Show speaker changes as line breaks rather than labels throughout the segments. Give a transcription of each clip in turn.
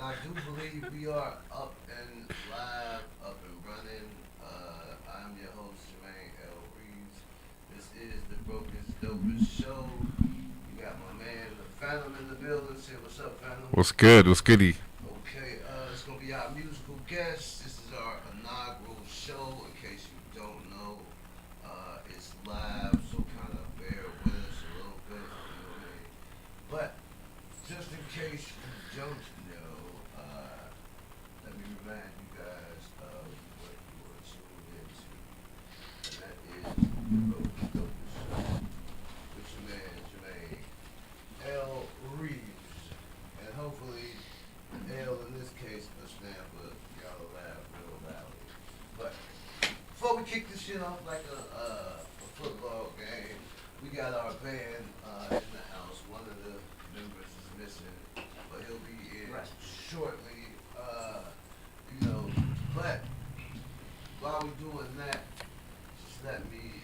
I do believe we are up and live, up and running. I'm your host, Jermaine Reeves. This is the Brokest Dopest Show. You got my man, the Phantom in the building. Say what's up, Phantom.
What's good? What's goody?
Okay, it's going to be our musical guest. This is our inaugural show. In case you don't know, it's live, so kind of bear with us a little bit. You know what I mean? But just in case you don't know, let me remind you guys of what you are tuned into. And that is the Brokest Dopest Show with your man, Jermaine Reeves. And hopefully, L in this case will stand for y'all to laugh real loud. But before we kick this shit off like a football game, we got our band in the house. One of the members is missing, but he'll be in shortly. But while we're doing that, just let me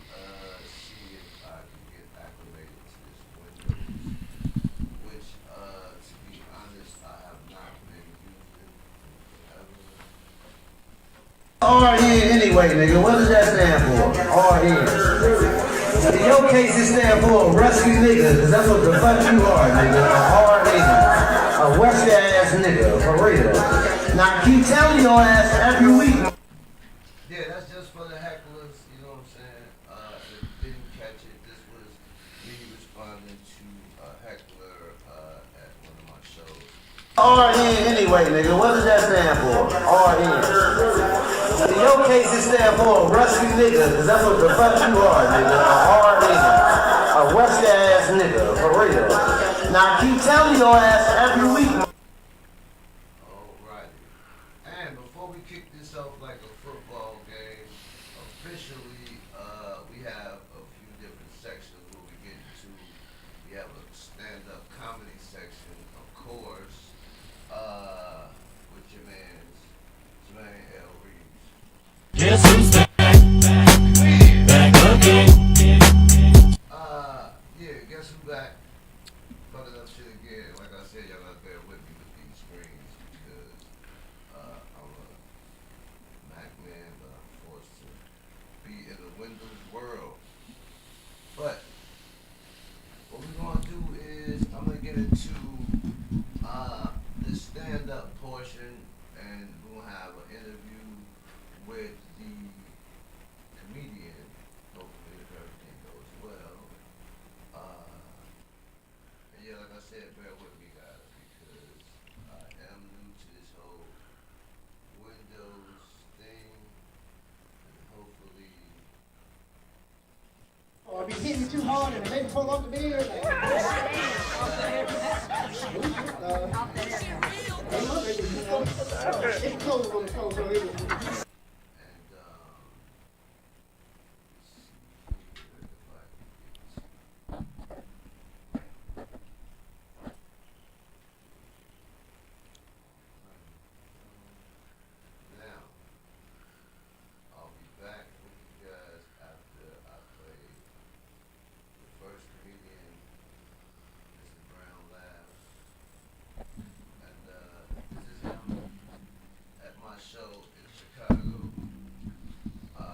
see if I can get acclimated to this window, which, to be honest, I have not been using forever.
RN anyway, nigga. What does that stand for? RN. In your case, it stands for a rusty nigga, because that's what the fuck you are, nigga. A hard nigga. A rusty ass nigga, for real. Now, I keep telling your ass every week.
Yeah, that's just for the hecklers, you know what I'm saying? If you didn't catch it, this was me responding to a heckler at one of my shows.
RN anyway, nigga. What does that stand for? RN. In your case, it stands for a rusty nigga, because that's what the fuck you are, nigga. A hard nigga. A rusty ass nigga, for real. Now, I keep telling your ass every week.
Alrighty. And before we kick this off like a football game, officially, we have a few different sections we'll be getting to. We have a stand-up comedy section, of course, with your man's Jermaine Reeves.
Guess who's back again?
Yeah, guess who back? Fucking up shit again. Like I said, y'all gotta bear with me with these screens because I'm a Mac man, but I'm forced to be in the Windows world. But what we're gonna do is I'm gonna get into the stand-up portion, and we're gonna have an interview with the comedian. Hopefully, if everything goes well. And yeah, like I said, bear with me, guys, because I am new to this whole Windows thing, and hopefully.
Or be hitting too hard and maybe pull off the beard. It's closed on the phone, so it was.
Now, I'll be back with you guys after I play the first comedian, Mr. Brown Laughs. And this is him at my show in Chicago.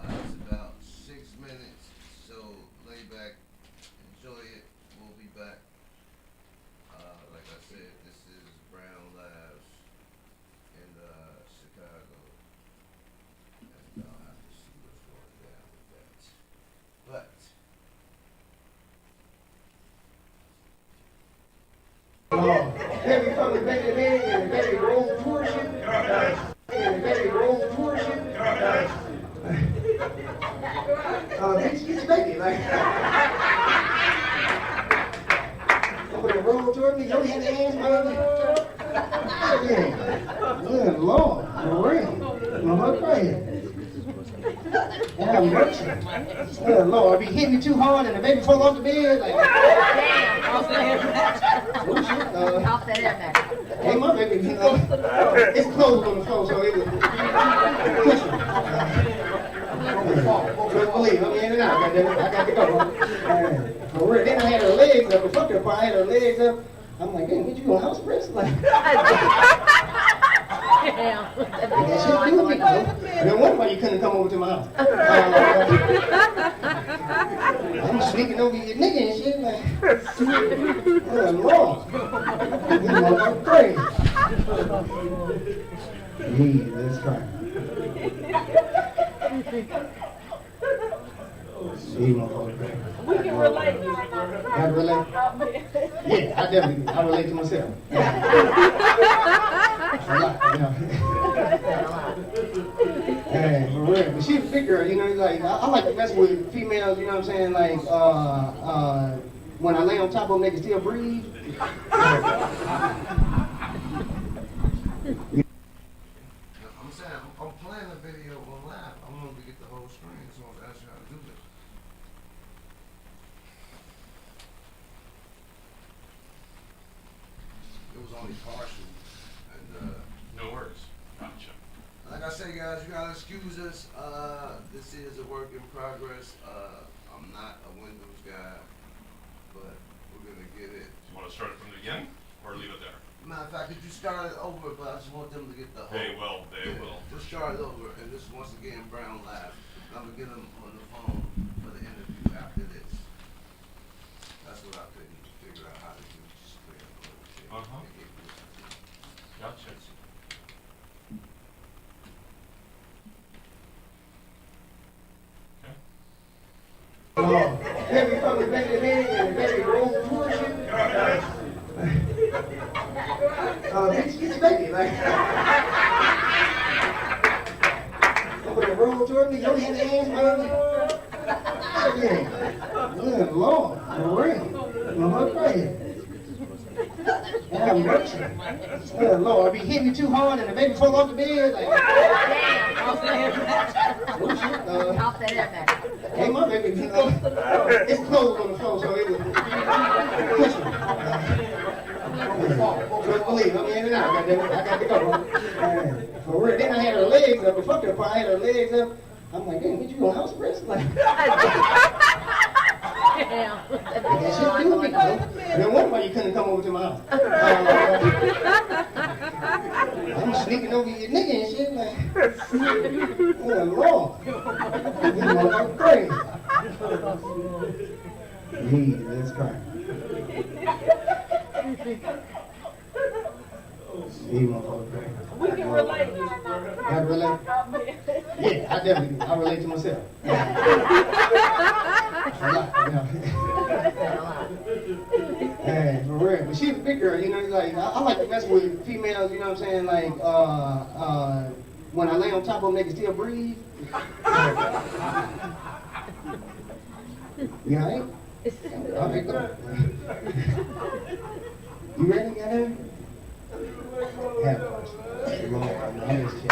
It's about 6 minutes, so lay back, enjoy it. We'll be back. Like I said, this is Brown Laughs in Chicago, and I'll have to see what's going down with that. But
Heavy from back in there and very roll portion. And very roll portion. Bitch, get your baby, like. Put a roll toward me, you don't have the hands, man. Good Lord, Marie, Mama crazy. Have mercy. Good Lord, be hitting you too hard and the baby fall off the bed. Like,
Off the air match.
oh shit,
Off the air match.
hey, my baby, it's closed on the phone, so it was pushing. Couldn't believe it. I'm in and out. I got to go. For real. Then I had her legs up. Fuck her, I had her legs up. I'm like, damn, what you on house arrest? Like,
Damn.
That shit do me, though. No wonder why you couldn't come over to my house. I'm sneaking over your nigga and shit, man. Oh, Lord. This motherfucker crazy. Jesus Christ. See, motherfucker crazy.
We can relate.
Gotta relate? Yeah, I definitely, I relate to myself. A lot, you know. Hey, for real. But she's a big girl, you know, like, I like to mess with females, you know what I'm saying, like, when I lay on top of them, they can still breathe.
I'm saying, I'm playing the video on live. I want to get the whole screen, so I'm asking how to do this. It was only partial, and
No worries. Gotcha.
like I say, guys, you gotta excuse us. This is a work in progress. I'm not a Windows guy, but we're gonna get it.
Do you want to start it from the beginning or leave it there?
Matter of fact, could you start it over? But I just want them to get the whole.
They will. They will.
Just start it over, and this is once again Brown Live. I'm gonna get them on the phone for the interview after this. That's what I couldn't figure out how to do. Just clear up a little shit.
Uh-huh.
And get this.
Gotcha. Okay.
Baby from the baby bed and the baby roll tour shit. Bitch, get your baby, like. Over the roll tour, me, your hands, baby. Good Lord, for real. Mama crazy. Have mercy. Good Lord, be hitting me too hard and the baby fall off the bed, like.
Damn. Off the air.
Oh shit,
Off the air.
hey, my baby, you know, it's closed on the floor, so it was pushing. Just believe, I'm in and out, goddammit. I got to go. For real. Then I had her legs up. Before I had her legs up. I'm like, damn, bitch, you on house arrest? Like,
Damn.
that shit do me, though. No wonder why you couldn't come over to my house. I'm sneaking over your nigga and shit, like. Oh, Lord. This motherfucker crazy. Jesus Christ. See, motherfucker crazy.
We can relate.
Gotta relate? Yeah, I definitely, I relate to myself. A lot, you know. Hey, for real. But she's a big girl, you know, like, I like to mess with females, you know what I'm saying, like, when I lay on top of them, they can still breathe. You all right? All right, go. You ready, goddamn? Yeah. Lord, I miss you.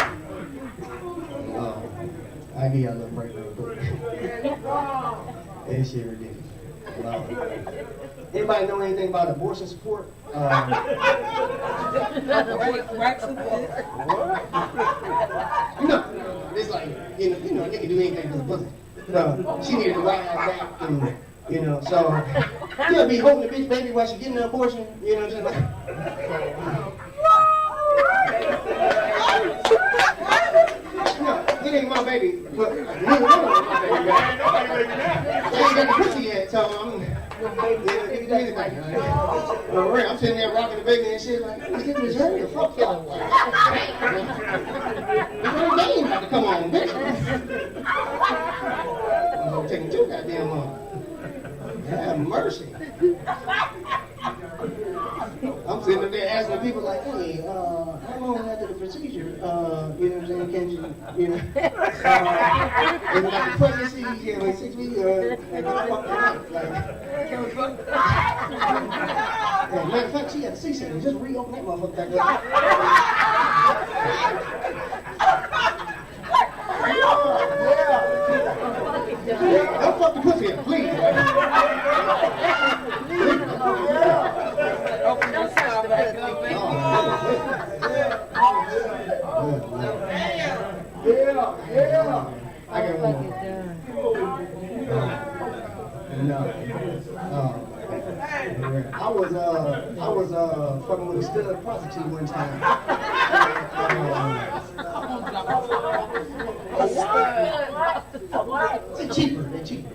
I give y'all a little break real quick. That shit ridiculous. Anybody know anything about abortion support?
Right support.
You know, it's like, you know, they can do anything to the pussy. So, she needed to ride back and, you know, so, she'll be holding the bitch baby while she's getting an abortion, you know what I'm saying? No, it ain't my baby, but neither one of them my baby. They ain't got the pussy yet, so I'm I'm sitting there rocking the baby and shit like, let's get this ready to fuck y'all. The game about to come on, bitch. I'm taking too goddamn long. Have mercy. I'm sitting up there asking people like, hey, how long after the procedure, you know what I'm saying, can you know, is it like a pregnancy, yeah, like 6 weeks, like, fuck that up, like, yeah, matter of fact, she had a C-section, just reopen that motherfucker back up. Yeah, don't fuck the pussy up, please.
Open your side back up, baby.
Yeah. I got one more. No. I was fucking with a stud prostitute one time. They're cheaper. They're cheaper.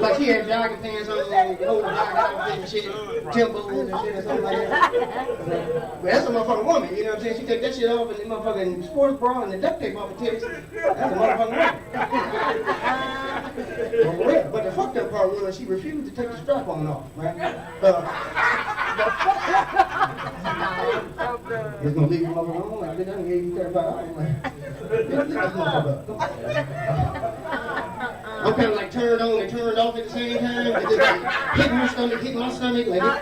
Like she had jogging pants on, old jogging outfit and shit, Timberlands and shit or something like that. But that's a motherfucking woman, you know what I'm saying? She take that shit off and the motherfucking sports bra and the duct tape off her titties. That's a motherfucking woman. But the fucked up part was she refused to take the strap on off, right? Just gonna leave you motherfucker alone, like, bitch, I done gave you $35. Like, bitch, leave this motherfucker up. I'm kind of like turned on and turned off at the same time. It just like hit my stomach, like this.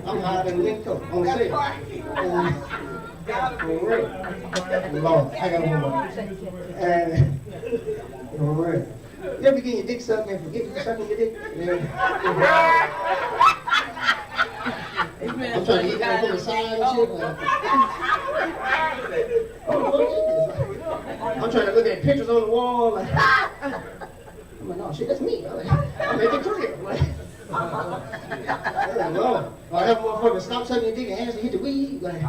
I'm higher than Linko on sale. Lord, I got one more. All right. You ever get your dick sucked and forget you sucking your dick? Yeah. I'm trying to eat that from the side and shit. I'm trying to look at pictures on the wall. Like, I'm like, no, shit, that's me. I'm at the crib. Like, Lord. I have motherfucker stop sucking your dick and ask to hit the weed. Like,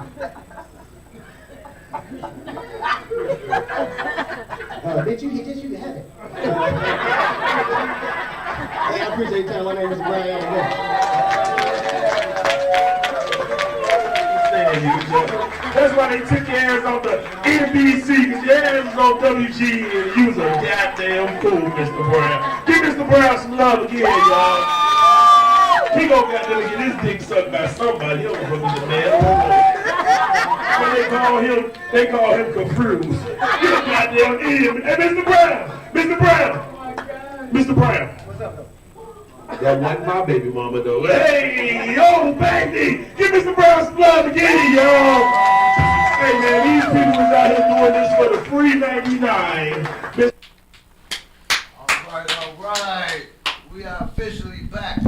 bitch, you hit this, you can have it. Hey, I appreciate your time. My name is Brian.
That's why they took your ass off the NBC, because your ass was on WG and you was a goddamn fool, Mr. Brown. Give Mr. Brown some love again, y'all. He gonna goddamn get his dick sucked by somebody. He don't know who's the man. When they call him confused. You a goddamn idiot. Hey, Mr. Brown! Mr. Brown! Mr. Brown! What's up, though? That wasn't my baby mama, though. Hey, yo, baby! Give Mr. Brown some love again, y'all! Hey, man, these people was out here doing this for the free 99.
All right. We are officially back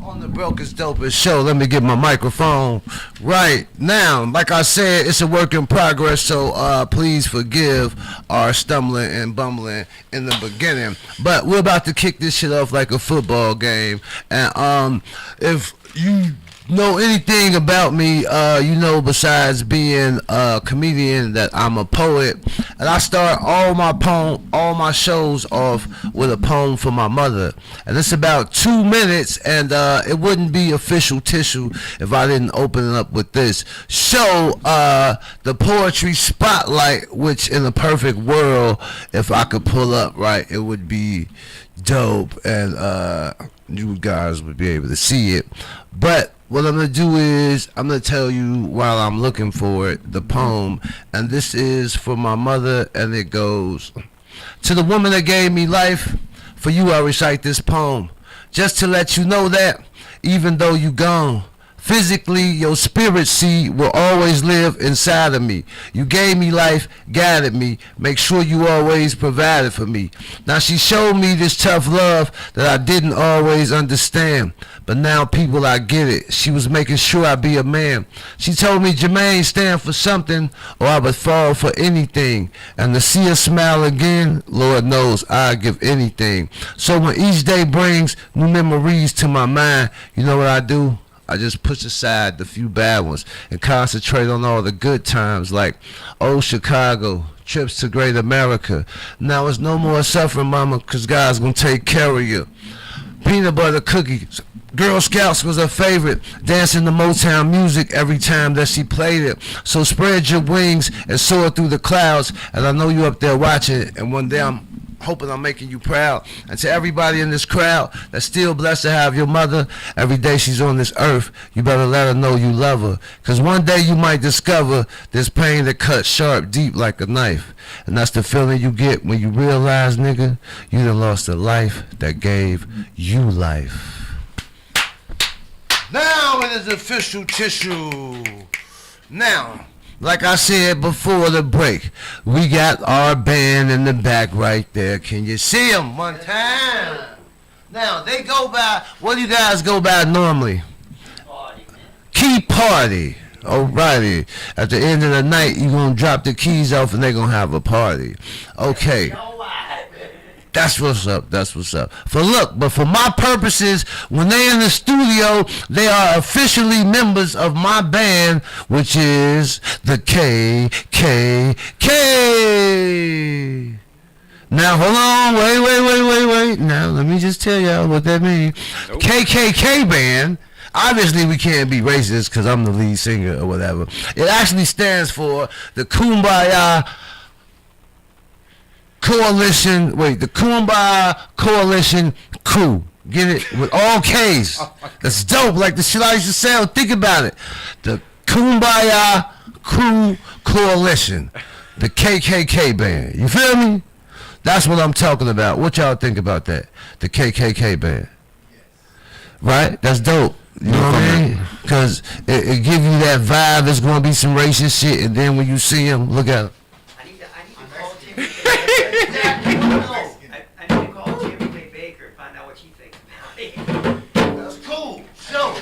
on the Brokest Dopest Show. Let me get my microphone right now. Like I said, it's a work in progress, so please forgive our stumbling and bumbling in the beginning. But we're about to kick this shit off like a football game. And if you know anything about me, you know, besides being a comedian, that I'm a poet, and I start all my shows off with a poem for my mother, and it's about 2 minutes, and it wouldn't be official tissue if I didn't open it up with this. Show the poetry spotlight, which in a perfect world, if I could pull up right, it would be dope, and you guys would be able to see it. But what I'm going to do is I'm going to tell you while I'm looking for it, the poem. And this is for my mother, and it goes, to the woman that gave me life, for you I recite this poem. Just to let you know that, even though you gone, physically, your spirit seed will always live inside of me. You gave me life, guided me, make sure you always provided for me. Now she showed me this tough love that I didn't always understand. But now people, I get it. She was making sure I be a man. She told me, Jermaine, stand for something or I would fall for anything. And to see her smile again, Lord knows I'd give anything. So when each day brings new memories to my mind, you know what I do? I just push aside the few bad ones and concentrate on all the good times, like old Chicago, trips to great America. Now it's no more suffering, mama, because God's going to take care of you. Peanut butter cookies. Girl Scouts was her favorite, dancing to Motown music every time that she played it. So spread your wings and soar through the clouds, and I know you up there watching, and one day I'm hoping I'm making you proud. And to everybody in this crowd that's still blessed to have your mother, every day she's on this earth, you better let her know you love her. Because one day you might discover this pain that cuts sharp, deep like a knife. And that's the feeling you get when you realize, nigga, you done lost a life that gave you life. Now it is official tissue. Now, like I said before the break, we got our band in the back right there. Can you see them one time? Now, they go by, what do you guys go by normally? Party. Key Party.
Alrighty. At the end of the night, you gonna drop the keys off and they gonna have a party. Okay. That's what's up. That's what's up. But for my purposes, when they in the studio, they are officially members of my band, which is the KKK. Now hold on, wait. Now let me just tell y'all what that means. Nope. KKK band. Obviously, we can't be racist because I'm the lead singer or whatever. It actually stands for the Kumbaya Coalition. Wait, the Kumbaya Coalition Crew. Get it? With all K's. That's dope. Like the shit I used to say. Think about it. The Kumbaya Crew Coalition. The KKK band. You feel me? That's what I'm talking about. What y'all think about that? The KKK band. Right? That's dope. You know what I mean? Because it give you that vibe. There's going to be some racist shit. And then when you see them, look at them.
I need to call Timmy I need to call Timmy Lee Baker and find out what she thinks about it.
That's cool. So,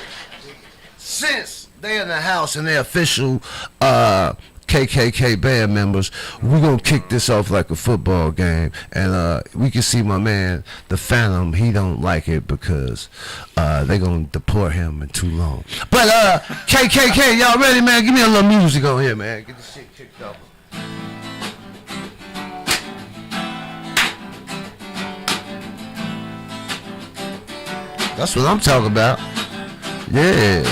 since they're in the house and they're official KKK band members, we're going to kick this off like a football game. And we can see my man, the Phantom, he don't like it because they're going to deport him in too long. But KKK, y'all ready, man? Give me a little music on here, man. Get this shit kicked off. That's what I'm talking about. Yeah.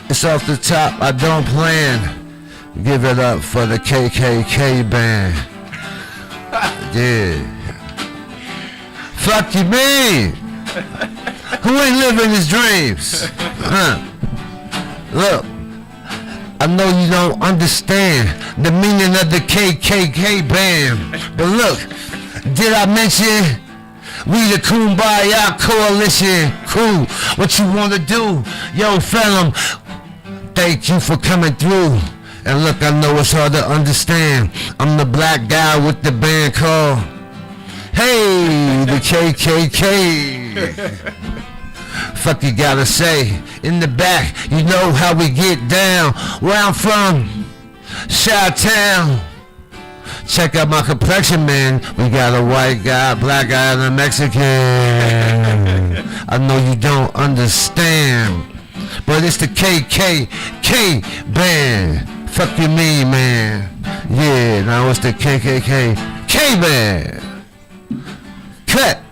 It's off the top. I don't plan. Give it up for the KKK band. Yeah. Fuck you mean? Who ain't living his dreams? Look, I know you don't understand the meaning of the KKK band. But look, did I mention we the Kumbaya Coalition crew? What you wanna do? Yo, Phantom, thank you for coming through. And look, I know it's hard to understand. I'm the black guy with the band called Hey, the KKK. Fuck you gotta say. In the back, you know how we get down. Where I'm from, Chi-Town. Check out my complexion, man. We got a white guy, black guy, and a Mexican. I know you don't understand, but it's the KKK band. Fuck you mean, man? Yeah, now it's the KKK band. Cut.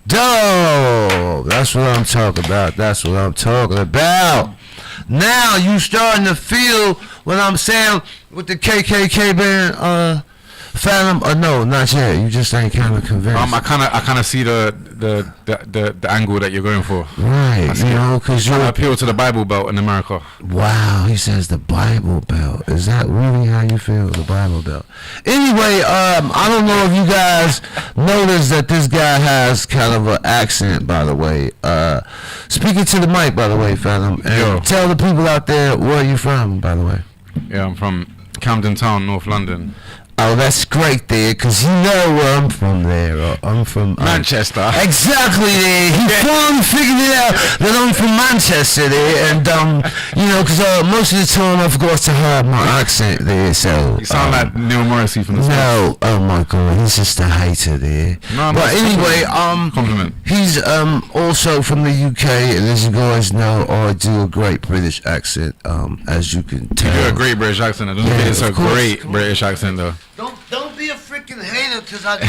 Dope. That's what I'm talking about. That's what I'm talking about. Now you starting to feel what I'm saying with the KKK band, Phantom? Or no, not yet. You just ain't kind of convinced.
I kind of see the angle that you're going for.
Right. You know, because you
appeal to the Bible Belt in America.
Wow, he says the Bible Belt. Is that really how you feel, the Bible Belt? Anyway, I don't know if you guys noticed that this guy has kind of an accent, by the way. Speaking to the mic, by the way, Phantom. And tell the people out there where you from, by the way.
Yeah, I'm from Camden Town, North London.
Oh, that's great there, because you know where I'm from there. I'm from
Manchester.
Exactly there. He finally figured it out that I'm from Manchester there. And, you know, because most of the time I forgot to hide my accent there. So
you sound like Neil Morrissey from the States.
No, oh my God, he's just a hater there. No, but anyway,
compliment.
He's also from the UK, and as you guys know, I do a great British accent, as you can tell.
You do a great British accent. I don't think it's a great British accent, though.
Don't be a freaking hater, because I do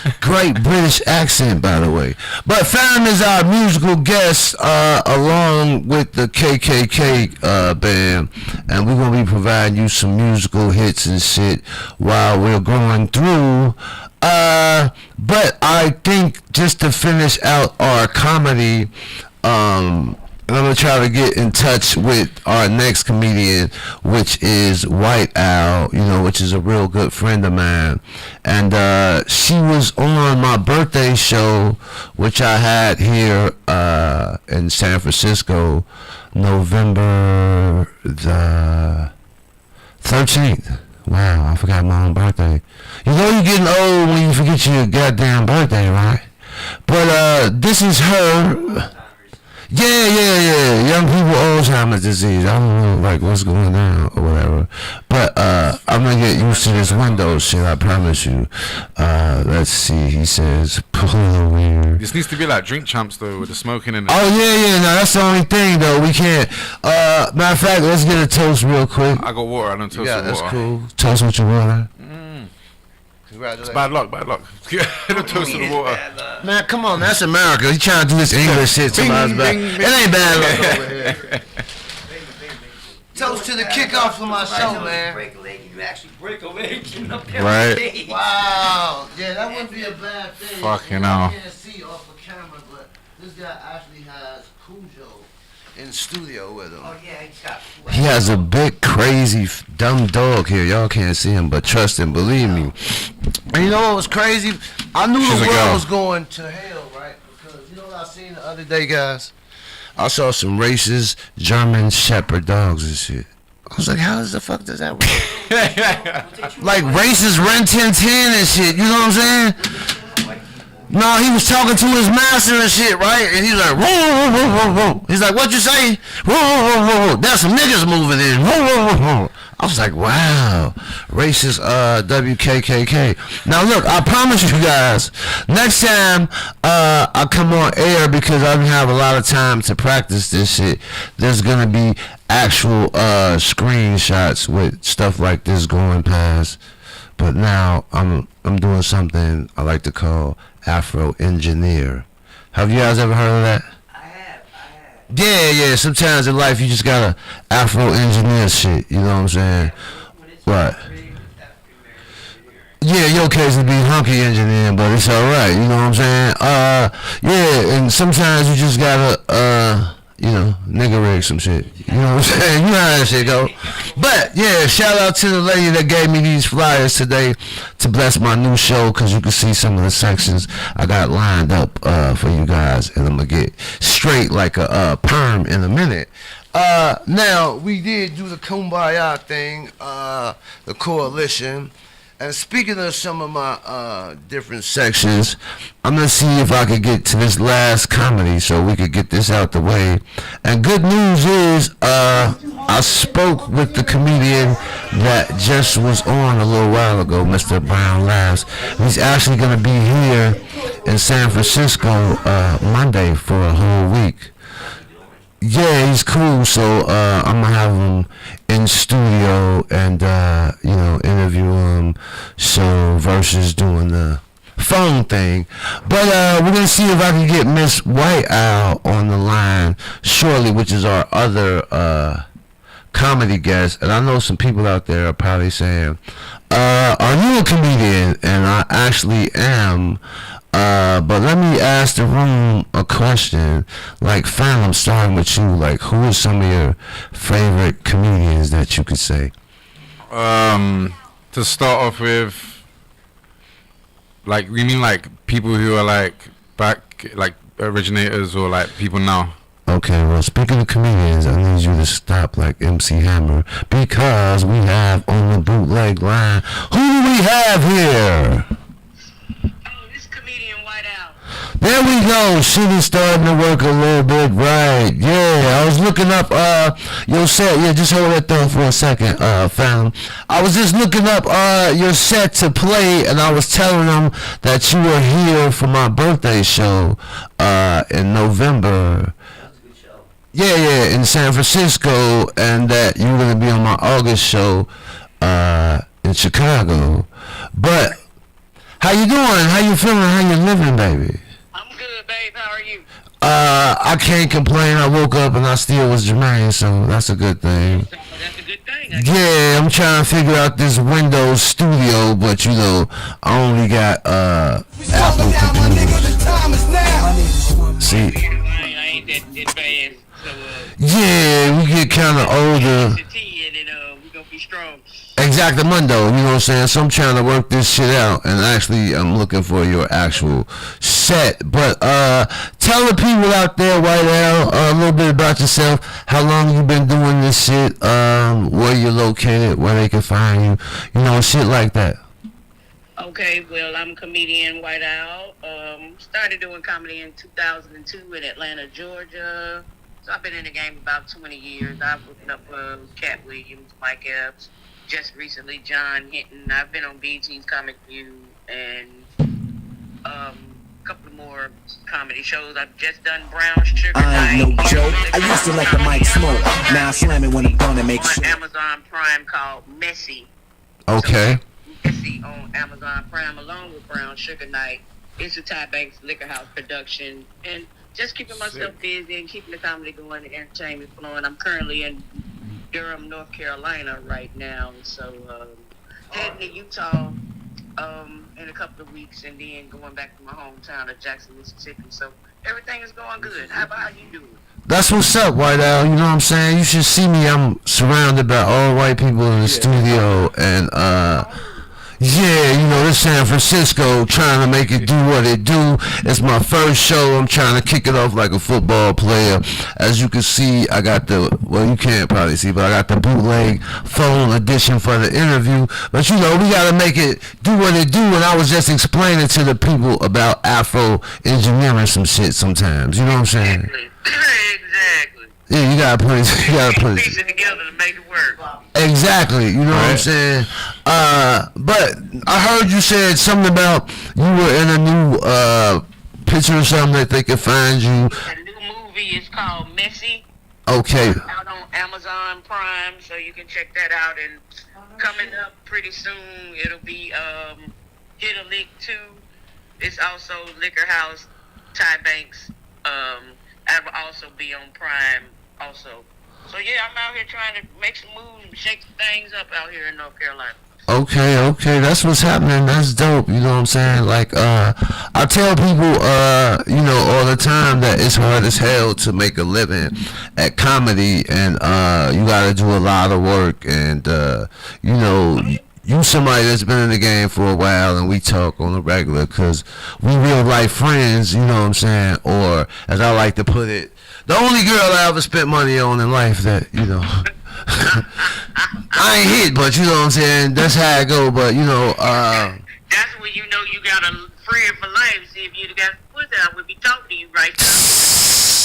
a great British accent, by the way. But Phantom is our musical guest, along with the KKK band, and we're going to be providing you some musical hits and shit while we're going through. But I think just to finish out our comedy, and I'm going to try to get in touch with our next comedian, which is White Owl, you know, which is a real good friend of mine. And she was on my birthday show, which I had here in San Francisco, November the 13th. Wow, I forgot my own birthday. You know you're getting old when you forget your goddamn birthday, right? But this is her. Yeah. Young people, Alzheimer's disease. I don't know, like, what's going on or whatever. But I'm gonna get used to this Windows shit. I promise you. Let's see. He says, pull weird.
This needs to be like Drink Champs though, with the smoking and.
Oh yeah. No, that's the only thing though. We can't. Matter of fact, let's get a toast real quick.
I got water. I don't toast
Yeah,
with
that's
water.
cool. Toast with your water.
It's bad luck. Bad luck. Don't toast with the water.
Man, come on, that's America. He trying to do this English shit to us, but it ain't bad luck over here. Toast to the kickoff of my show, man.
Break a leg, you actually break a leg getting up there.
Right.
Wow. Yeah, that wouldn't be a bad thing.
Fucking
I
hell.
can't see off the camera, but this guy actually has Cujo in studio with him.
Oh yeah, he's got.
He has a big, crazy, dumb dog here. Y'all can't see him, but trust him, believe me. And you know what was crazy? I knew
She's
the
a
world
girl.
was going to hell, right? Because you know what I seen the other day, guys? I saw some racist German Shepherd dogs and shit. I was like, how the fuck does that work? Like racist Ren 1010 and shit, you know what I'm saying? No, he was talking to his master and shit, right? And he's like, whoa, whoa, whoa, whoa, whoa. He's like, what'd you say? Whoa, whoa, whoa, whoa, whoa. There's some niggas moving in. Whoa, whoa, whoa, whoa. I was like, wow, racist WKKK. Now look, I promise you guys, next time I come on air, because I don't have a lot of time to practice this shit, there's gonna be actual screenshots with stuff like this going past. But now I'm doing something I like to call Afro Engineer. Have you guys ever heard of that?
I have.
Yeah. Sometimes in life you just gotta Afro Engineer shit. You know what I'm saying? What? Yeah, your case would be hunky engineering, but it's all right. You know what I'm saying? Yeah, and sometimes you just gotta nigga rig some shit. You know what I'm saying? You know how that shit go. But yeah, shout out to the lady that gave me these flyers today to bless my new show, because you can see some of the sections I got lined up for you guys, and I'm gonna get straight like a perm in a minute. Now we did do the Kumbaya thing, the coalition. And speaking of some of my different sections, I'm going to see if I could get to this last comedy so we could get this out the way. And good news is I spoke with the comedian that just was on a little while ago, Mr. Brown Laughs. He's actually going to be here in San Francisco Monday for a whole week. Yeah, he's cool, so I'm gonna have him in studio and interview him, so versus doing the phone thing. But we're gonna see if I can get Miss White Owl on the line shortly, which is our other comedy guest. And I know some people out there are probably saying, are you a comedian? And I actually am. But let me ask the room a question. Like, Fallon, I'm starting with you. Like, who are some of your favorite comedians that you could say?
To start off with, like, you mean like people who are like back, like originators, or like people now?
Okay, well, speaking of comedians, I need you to stop like MC Hammer, because we have on the bootleg line, who do we have here? There we go. Shit is starting to work a little bit, right? Yeah, I was looking up your set. Yeah, just hold that thought for a second, fam. I was just looking up your set to play, and I was telling them that you were here for my birthday show in November.
That's a good show.
Yeah, in San Francisco, and that you were gonna be on my August show in Chicago. But how you doing? How you feeling? How you living, baby?
I'm good, babe. How are you?
I can't complain. I woke up and I still was Jermaine, so that's a good thing.
That's a good thing.
Yeah, I'm trying to figure out this Windows Studio, but I only got Apple computers. See?
I ain't that advanced. So,
Yeah, we get kind of older.
the T and then we gonna be strong.
Exactly, Mundo, you know what I'm saying? So I'm trying to work this shit out, and actually I'm looking for your actual set. But tell the people out there, White Owl, a little bit about yourself, how long you been doing this shit, where you're located, where they can find you, shit like that.
Okay, well, I'm comedian White Owl. Started doing comedy in 2002 in Atlanta, Georgia. So I've been in the game about 20 years. I've worked up Cat Williams, Mike Epps, just recently John Hinton. I've been on BET's Comic View and a couple of more comedy shows. I've just done Brown Sugar
I ain't
Night.
no joke. I used to let the mic smoke. Now I slam it when I'm done and make
on
sure.
Amazon Prime called Messy.
Okay.
Messy on Amazon Prime along with Brown Sugar Night. It's a Ty Banks Liquor House production. And just keeping myself busy and keeping the comedy going, the entertainment flowing. I'm currently in Durham, North Carolina right now. So heading to Utah in a couple of weeks and then going back to my hometown of Jackson, Mississippi. So everything is going good. How about you doing?
That's what's up, White Owl. You know what I'm saying? You should see me. I'm surrounded by all white people in the studio, and yeah, you know, this San Francisco trying to make it do what it do. It's my first show. I'm trying to kick it off like a football player. As you can see, I got the, well, you can't probably see, but I got the bootleg phone edition for the interview. But you know, we got to make it do what it do. And I was just explaining to the people about Afro engineering some shit sometimes. You know what I'm saying?
Exactly.
Yeah, you gotta put it.
Piece it together to make it work.
Exactly, you know what I'm saying? But I heard you said something about you were in a new picture or something that they could find you.
The new movie is called Messy.
Okay.
Out on Amazon Prime, so you can check that out. And coming up pretty soon, it'll be Hit a Lick 2. It's also Liquor House, Ty Banks. I will also be on Prime also. So yeah, I'm out here trying to make some moves and shake some things up out here in North Carolina.
Okay, that's what's happening. That's dope. You know what I'm saying? Like, I tell people, you know, all the time that it's hard as hell to make a living at comedy, and you got to do a lot of work, and you know. You somebody that's been in the game for a while, and we talk on the regular because we real life friends, you know what I'm saying? Or, as I like to put it, the only girl I ever spent money on in life that, you know, I ain't hit, but you know what I'm saying? That's how I go, but, you know,
that's when you know you got a friend for life. See, if you'd got put out, we'd be talking to you right now.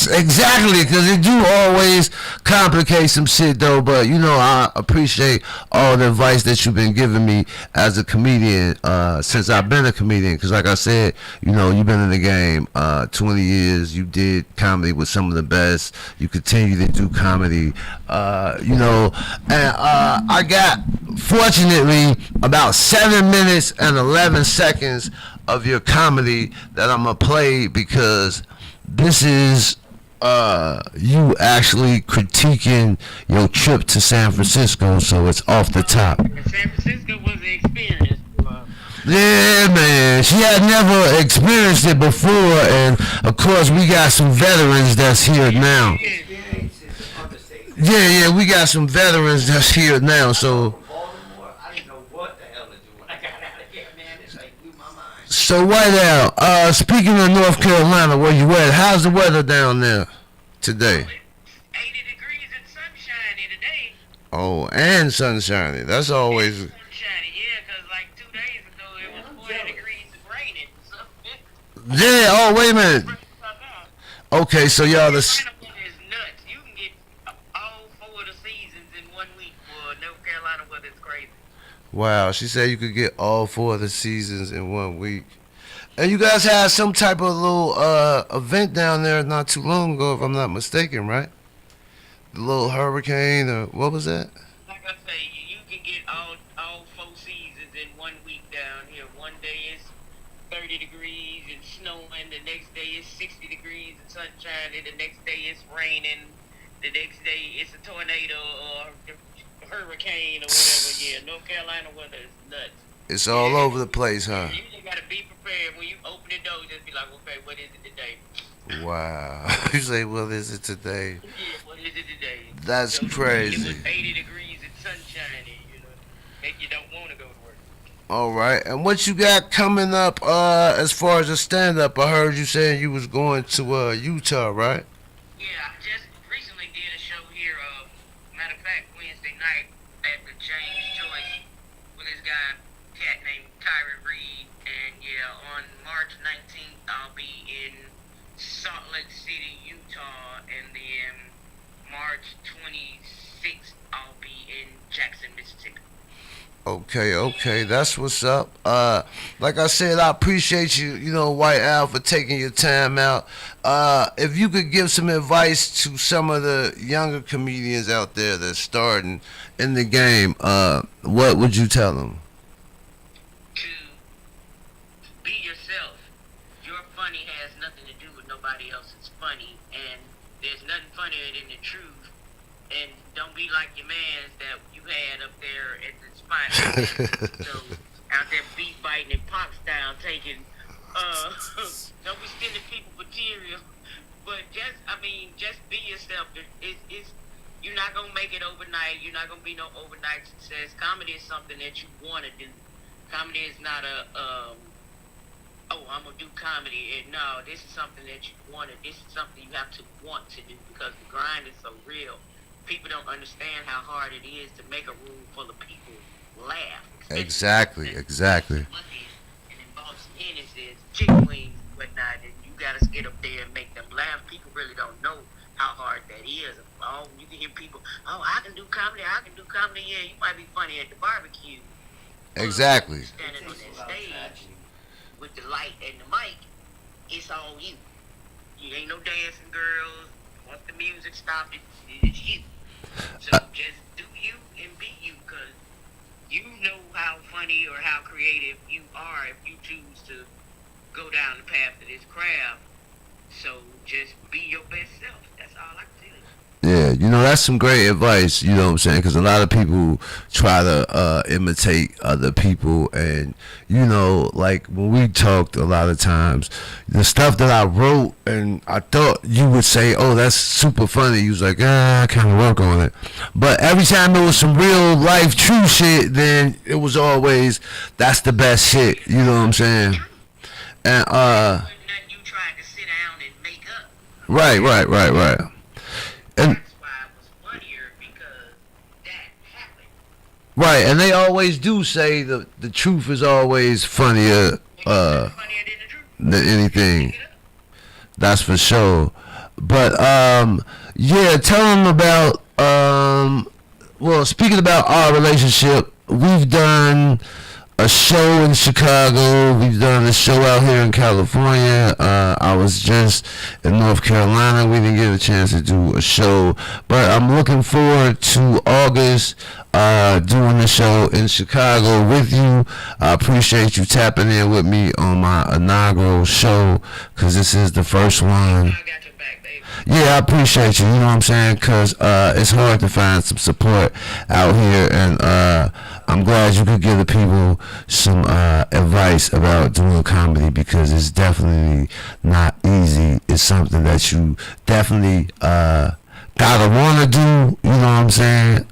Exactly, because it do always complicate some shit, though. But you know, I appreciate all the advice that you've been giving me as a comedian since I've been a comedian. Because, like I said, you know, you've been in the game 20 years. You did comedy with some of the best. You continue to do comedy. You know, and I got, fortunately, about 7 minutes and 11 seconds of your comedy that I'm gonna play because this is you actually critiquing your trip to San Francisco, so it's off the top.
San Francisco was an experience.
Yeah, man. She had never experienced it before, and of course we got some veterans that's here now. Yeah, we got some veterans that's here now, so. So White Owl, speaking of North Carolina, where you at? How's the weather down there today?
80 degrees and sunshiny today.
Oh, and sunshiny. That's always.
Sunshiny, yeah, because like 2 days ago it was 40 degrees and raining. So
Yeah. Oh, wait a minute. Okay, so y'all the.
is nuts. You can get all 4 of the seasons in 1 week. For North Carolina weather is crazy.
Wow, she said you could get all 4 of the seasons in 1 week. And you guys had some type of little event down there not too long ago, if I'm not mistaken, right? The little hurricane, or what was that?
Like I say, you can get all 4 seasons in 1 week down here. One day it's 30 degrees and snowing. The next day it's 60 degrees and sunshine. And the next day it's raining. The next day it's a tornado or a hurricane or whatever. Yeah, North Carolina weather is nuts.
It's all over the place, huh?
You just gotta be prepared. When you open the door, just be like, okay, what is it today?
Wow. You say, what is it today?
Yeah, what is it today?
That's
so
crazy.
It was 80 degrees and sunshiny, you know, make you don't want to go to work.
All right. And what you got coming up as far as a stand-up? I heard you saying you was going to Utah, right?
Yeah, I just recently did a show here. Matter of fact, Wednesday night at the James Joyce with this guy, cat named Jermaine Reeves. and then March 26th, I'll be in Jackson, Mississippi.
Okay, that's what's up. Like I said, I appreciate you, White Al, for taking your time out. If you could give some advice to some of the younger comedians out there that's starting in the game, what would you tell them?
To be yourself. Your funny has nothing to do with nobody else's funny, and there's nothing funnier than the truth. And don't be like your mans that you had up there at the spot. So out there beat biting and pop style taking. Don't be stealing people material. But just be yourself. You're not gonna make it overnight. You're not gonna be no overnight success. Comedy is something that you want to do. Comedy is not I'm gonna do comedy. And no, this is something that you want to. This is something you have to want to do because the grind is so real. People don't understand how hard it is to make a room full of people laugh.
Exactly.
It involves innocence, chicken wings, whatnot, and you gotta get up there and make them laugh. People really don't know how hard that is. Oh, you can hear people, I can do comedy. Yeah, you might be funny at the barbecue.
Exactly.
Standing on that stage with the light and the mic, it's all you. You ain't no dancing girls. Once the music stops, it's you. So just do you and be you, because you know how funny or how creative you are if you choose to go down the path of this craft. So just be your best self. That's all I can tell you.
Yeah, that's some great advice, you know what I'm saying? Because a lot of people try to imitate other people. And, like when we talked a lot of times, the stuff that I wrote and I thought you would say, oh, that's super funny. You was like, I kind of work on it. But every time there was some real life true shit, then it was always, that's the best shit. You know what I'm saying? And,
nothing you tried to sit down and make up.
Right. And
that's why it was funnier, because that happened.
right, and they always do say the truth is always funnier
Funnier than the truth.
than anything. That's for sure. But yeah, tell them about well, speaking about our relationship, we've done a show in Chicago. We've done a show out here in California. I was just in North Carolina. We didn't get a chance to do a show, but I'm looking forward to August doing the show in Chicago with you. I appreciate you tapping in with me on my inaugural show, because this is the first one.
I got your back, baby.
Yeah, I appreciate you, you know what I'm saying, because it's hard to find some support out here, and I'm glad you could give the people some advice about doing comedy, because it's definitely not easy. It's something that you definitely gotta wanna do, you know what I'm saying?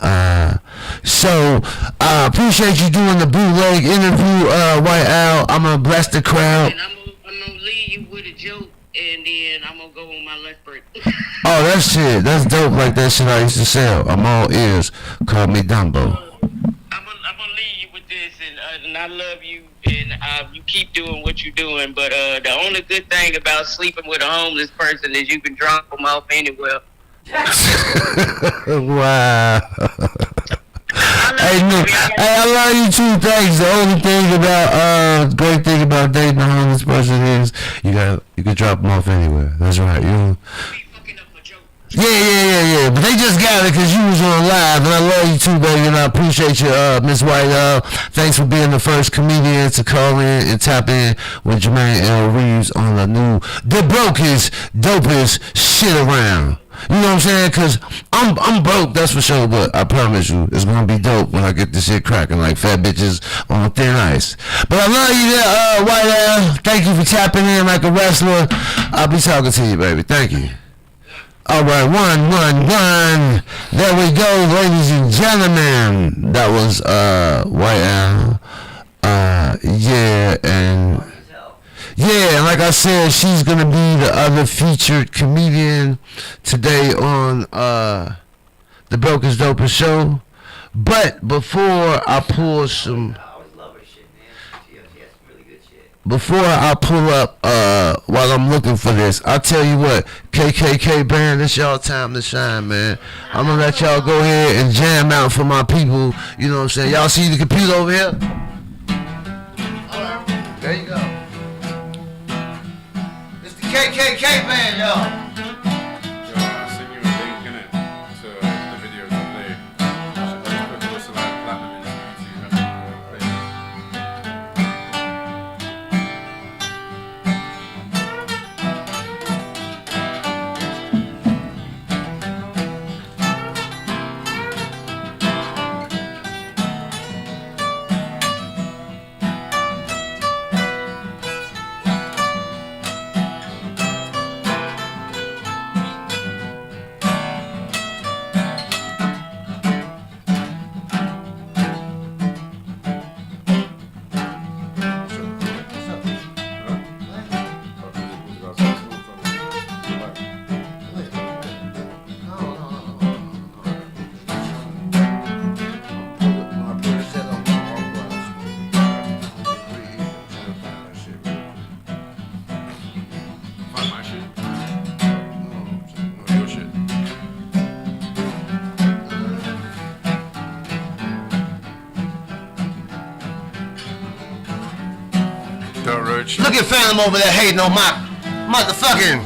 So I appreciate you doing the bootleg interview, White Al. I'm gonna bless the crowd.
And I'm gonna leave you with a joke, and then I'm gonna go on my lunch break.
Oh, that shit, that's dope, like that shit I used to sell. I'm all ears. Call me Dumbo.
I'm gonna leave you with this, and I love you, and you keep doing what you're doing. But the only good thing about sleeping with a homeless person is you can drop them off anywhere.
Wow. Hey, Nick, I love you too. Thanks. The only thing about great thing about dating a homeless person is you can drop them off anywhere. That's right. Yeah. But they just got it because you was on live, and I love you too, baby, and I appreciate you, Miss White. Thanks for being the first comedian to call in and tap in with Jermaine Reeves on the new The Brokest, Dopest Shit Around. You know what I'm saying? Because I'm broke, that's for sure, but I promise you, it's going to be dope when I get this shit cracking like fat bitches on thin ice. But I love you there, White Al. Thank you for tapping in like a wrestler. I'll be talking to you, baby. Thank you. All right, one. There we go, ladies and gentlemen. That was White Al. Yeah, like I said, she's gonna be the other featured comedian today on the Brokest Dopest Show. But before I pull some,
I always love her shit, man. She has some really good shit.
before I pull up, while I'm looking for this, I'll tell you what, KKK band, it's y'all time to shine, man. I'm gonna let y'all go ahead and jam out for my people. You know what I'm saying? Y'all see the computer over here? Alright, there you go. It's the KKK band, y'all. Look at Phantom over there hating on my motherfucking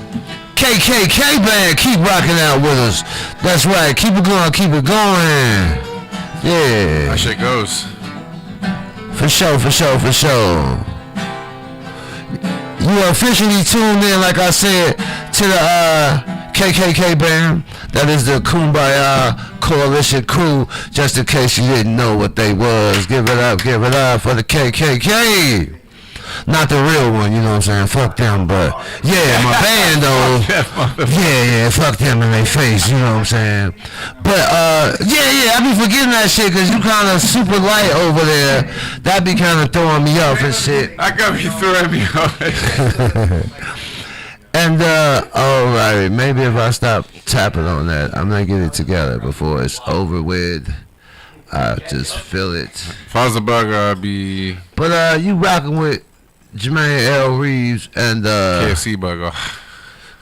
KKK band. Keep rocking out with us. That's right. Keep it going. Keep it going. Yeah.
That shit goes.
For sure. For sure. For sure. You are officially tuned in, like I said, to the KKK band. That is the Kumbaya Coalition crew. Just in case you didn't know what they was. Give it up for the KKK. Not the real one, you know what I'm saying? Fuck them, but yeah, my band though. Yeah, fuck them in their face, you know what I'm saying? But yeah, I be forgetting that shit because you kind of super light over there. That be kind of throwing me off and shit.
I got me throwing me off.
And alright, maybe if I stop tapping on that, I'm gonna get it together before it's over with. I just feel it.
If I was a bug, I'd be.
But you rocking with Jermaine L. Reeves and
KFC Bugger.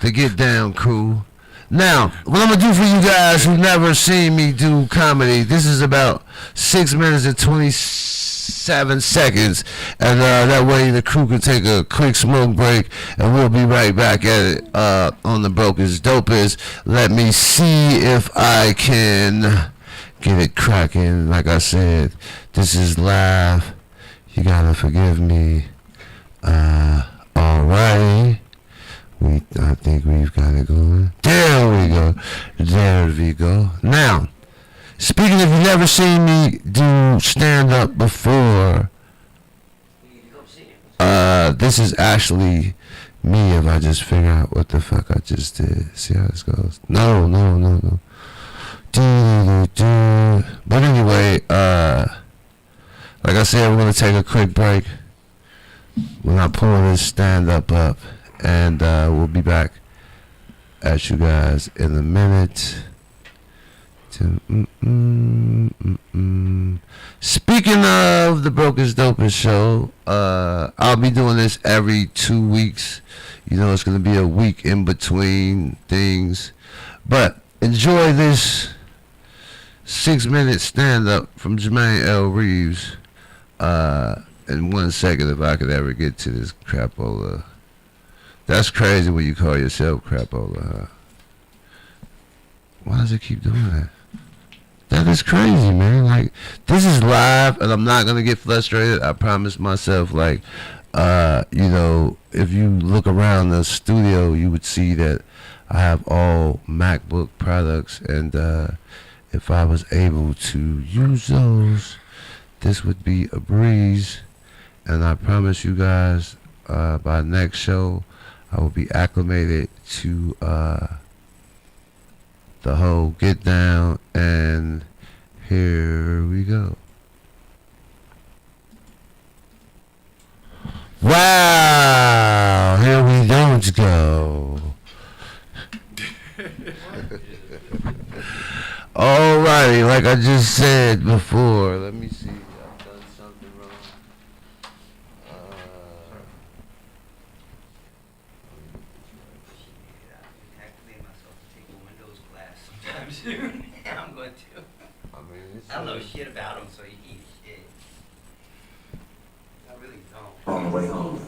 The Get Down crew. Now, what I'm gonna do for you guys who've never seen me do comedy, this is about 6 minutes and 27 seconds, and that way the crew can take a quick smoke break, and we'll be right back at it on the Brokest Dopest. Let me see if I can get it cracking. Like I said, this is live. You gotta forgive me. Alrighty. I think we've got it going. There we go. There we go. Now, speaking of, you've never seen me do stand-up before, this is actually me if I just figure out what the fuck I just did. See how this goes? No. But anyway, like I said, we're gonna take a quick break. We're not pulling this stand-up up, and we'll be back at you guys in a minute. Speaking of the Brokest Dopest show, I'll be doing this every 2 weeks. You know, it's gonna be a week in between things, but enjoy this 6-minute stand-up from Jermaine L. Reeves. In 1 second, if I could ever get to this crapola. That's crazy when you call yourself crapola, huh? Why does it keep doing that? That is crazy, man. Like, this is live, and I'm not gonna get frustrated. I promise myself, like, you know, if you look around the studio, you would see that I have all MacBook products, and if I was able to use those, this would be a breeze. And I promise you guys, by next show, I will be acclimated to the whole get down, and here we go. Wow, here we don't go. Alrighty, like I just said before, let me see. I've done something wrong.
soon. Yeah, I'm going to.
I mean, it's
I don't know shit about him, so he eats shit. I really don't.
On the way home.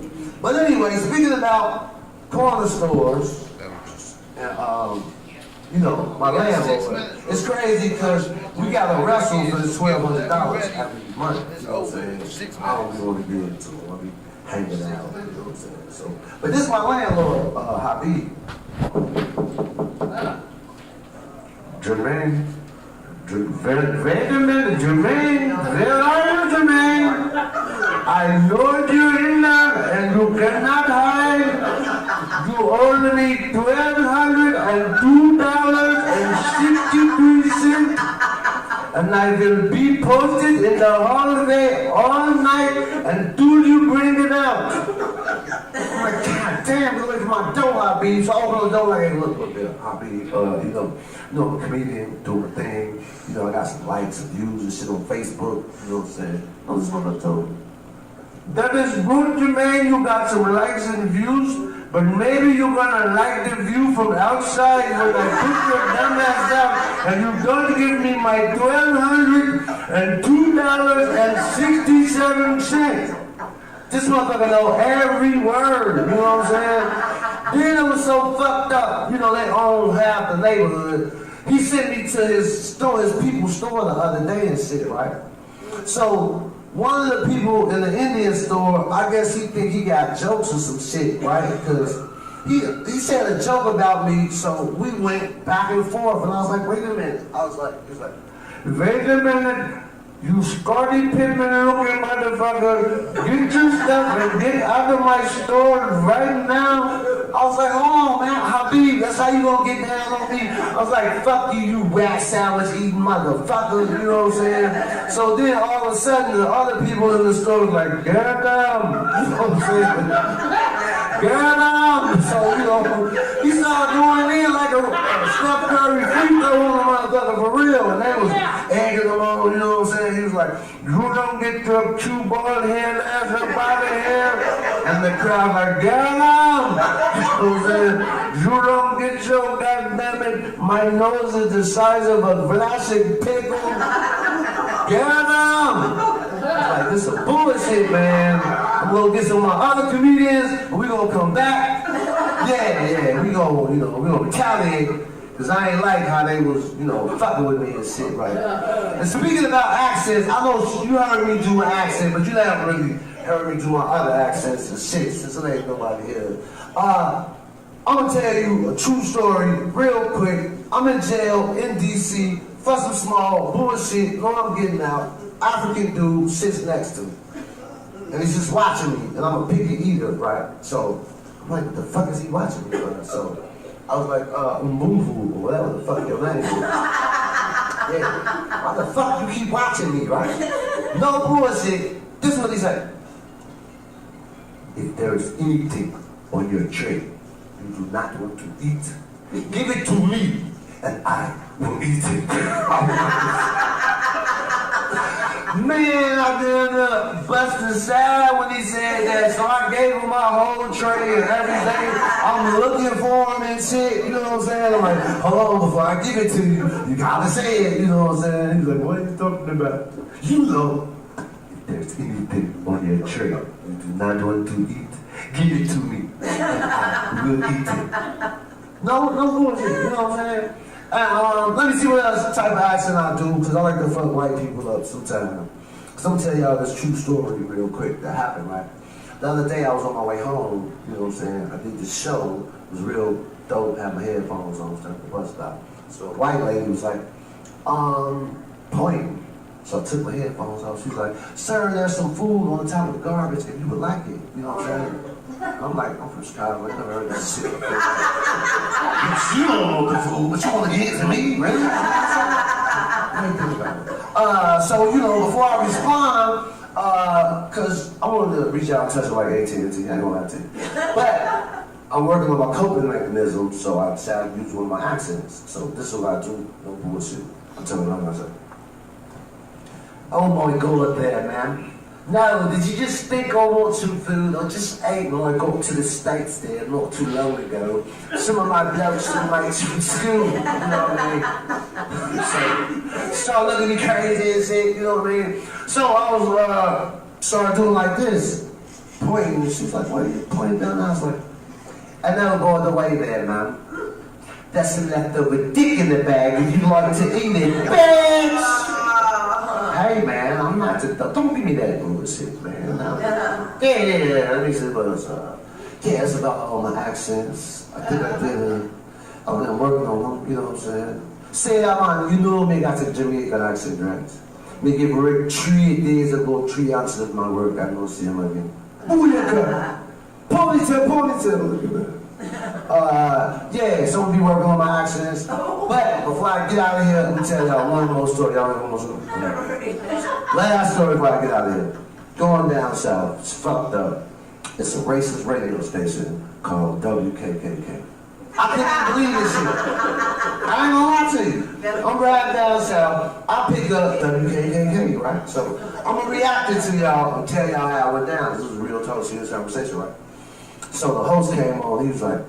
But anyway, speaking about corner stores, and you know, my landlord, it's crazy because we got to wrestle for this $1,200 every month. You know what I'm saying? I don't really want to get into it. I'll be hanging out. You know what I'm saying? So, but this is my landlord, Habib. Jermaine. Wait a minute, Jermaine. Where are you, Jermaine? I know you in there and you cannot hide. You owe me $1,202.63, and I will be posted in the hallway all night until you bring it out. I'm like, God damn, look at my door, Habib. So I open the door like, hey, look there, Habib. You know, I'm a comedian, doing my thing. You know, I got some likes and views and shit on Facebook. You know what I'm saying? I just want to tell you. That is good, Jermaine. You got some likes and views, but maybe you're gonna like the view from outside when I put your dumb ass down and you don't give me my $1,202.67. This motherfucker know every word, you know what I'm saying? Then it was so fucked up, you know, they own half the neighborhood. He sent me to his store, his people's store the other day and shit, right? So, one of the people in the Indian store, I guess he think he got jokes or some shit, right? Because he said a joke about me, so we went back and forth, and I was like, wait a minute. He was like, wait a minute. You Scotty Pippen looking motherfucker, get your stuff and get out of my store right now. I was like, hold on, man, Habib, that's how you gonna get down on me? I was like, fuck you, you rat sandwich eating motherfucker, you know what I'm saying? So then all of a sudden, the other people in the store was like, get down, you know what I'm saying? Get down. So, you know, he started going in like a Steph Curry free throw on the motherfucker for real, and they was egging him on, you know what I'm saying? He was like, you don't get your two bald head ass up out of here. And the crowd like, get down. You know what I'm saying? You don't get your goddammit, my nose is the size of a plastic pickle. Get down. Like, this is bullshit, man. I'm gonna get some of my other comedians, and we gonna come back. Yeah, we gonna, you know, we gonna retaliate. Cause I ain't like how they was, you know, fucking with me and shit, right? And speaking about accents, I know you heard me do an accent, but you haven't really heard me do my other accents and shit, since there ain't nobody here. I'm gonna tell you a true story, real quick. I'm in jail in DC for some small bullshit. Know I'm getting out. African dude sits next to me, and he's just watching me, and I'm a picky eater, right? So I'm like, what the fuck is he watching me for? So I was like, Mbuvu, or whatever the fuck your name is. Yeah, why the fuck you keep watching me, right? No bullshit. This is what he said. If there is anything on your tray you do not want to eat, give it to me, and I will eat it. Man, I did bust aside when he said that, so I gave him my whole tray and everything. I'm looking for him and shit, you know what I'm saying? I'm like, hold on, before I give it to you, you gotta say it, you know what I'm saying? He's like, what are you talking about? You know, if there's anything on your tray you do not want to eat, give it to me, and I will eat it. No bullshit, you know what I'm saying? Let me see what else type of accent I do, because I like to fuck white people up sometimes. So I'm gonna tell y'all this true story real quick that happened, right? The other day I was on my way home, you know what I'm saying? I did this show, it was real dope, had my headphones on, stuff at the bus stop. So a white lady was like, pointing. So I took my headphones off, she was like, sir, there's some food on the top of the garbage and you would like it, you know what I'm saying? I'm like, I'm from Chicago, I never heard that shit before. You don't know the food, but you want to get it to me, really? So, you know, before I respond, because I wanted to reach out and touch like AT&T, I ain't gonna have to. But I'm working on my coping mechanism, so I decided to use one of my accents. So this is what I do, no bullshit. I'm telling you myself. Oh boy, go up there, man. No, did you just think I want some food? I just ate when I got to the States there not too long ago. Some of my blokes and mates from school, you know what I mean? So, start looking at me crazy and shit, you know what I mean? So I was, started doing like this, pointing, and she was like, what are you pointing down? I was like, and now by the way there, man, that's some leftover dick in the bag if you like to eat it, bitch! Hey man, I'm not don't give me that bullshit, man. Yeah, let me see what's up. Yeah, it's about all my accents. I think I've been working on them, you know what I'm saying? Say that man, you know me got a Jamaican accent, right? Me give work 3 days ago, 3 ounces of my work, I don't see him again. Booyaka! Ponytail, look at that. Yeah, so we'll be working on my accents. But before I get out of here, let me tell y'all one more story. Y'all remember one more story? Last story before I get out of here. Going down south, it's fucked up. It's a racist radio station called WKKK. I can't believe this shit. I ain't gonna lie to you. I'm riding down south, I pick up WKKK, right? So I'm gonna react it to y'all and tell y'all how it went down. This is a real talk, serious conversation, right? So the host came on, he was like,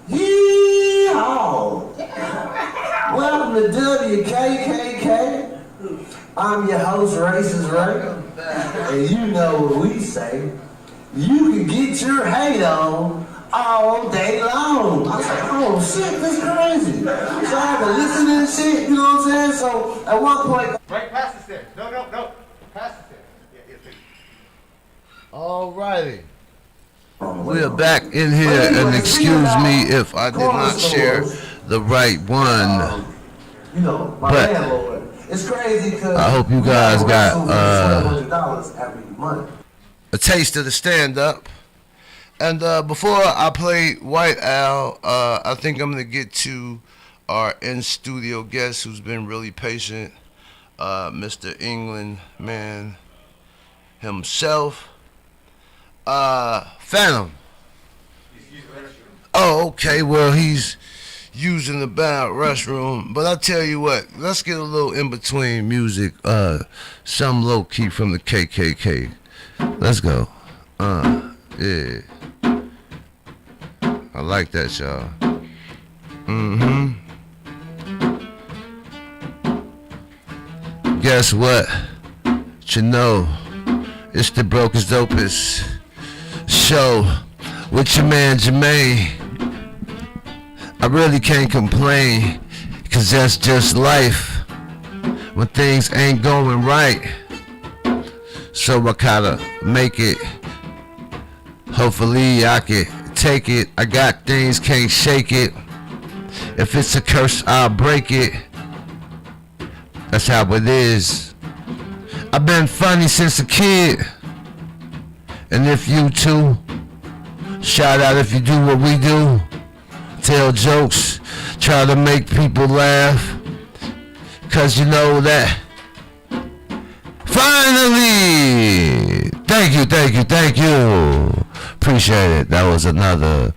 Yee-haw! Welcome to WKKK. I'm your host, Racist Ray. And you know what we say. You can get your hate on all day long. I was like, oh shit, that's crazy. So I had to listen to this shit, you know what I'm saying? So at one point...
Right past the stairs. No. Past the stairs. Yeah. Alrighty. We're back in here, and excuse me if I did not share the right one.
You know, my landlord. It's crazy because
I hope you guys got
$1,200 every month.
A taste of the stand-up. And before I play White Al, I think I'm going to get to our in-studio guest who's been really patient, Mr. England, man, himself. Phantom. Oh, okay, well, he's using the bad restroom. But I'll tell you what, let's get a little in-between music, some low-key from the KKK. Let's go. Yeah. I like that, y'all. Guess what? You know, it's the Brokest Dopest Show with your man Jermaine. I really can't complain, cause that's just life when things ain't going right. So I gotta make it. Hopefully I can take it. I got things, can't shake it. If it's a curse, I'll break it. That's how it is. I've been funny since a kid. And if you too, shout out if you do what we do. Tell jokes, try to make people laugh. Cause you know that. Finally! Thank you. Appreciate it. That was another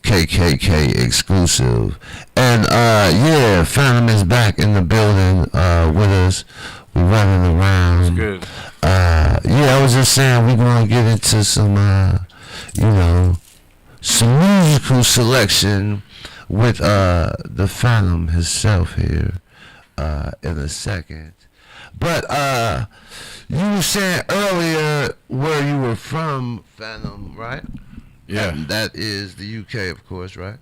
KKK exclusive. And yeah, Phantom is back in the building with us. We're running around.
That's good.
Yeah, I was just saying we're gonna get into some some musical selection with the Phantom himself here in a second. But you were saying earlier where you were from, Phantom, right?
Yeah.
And that is the UK, of course, right?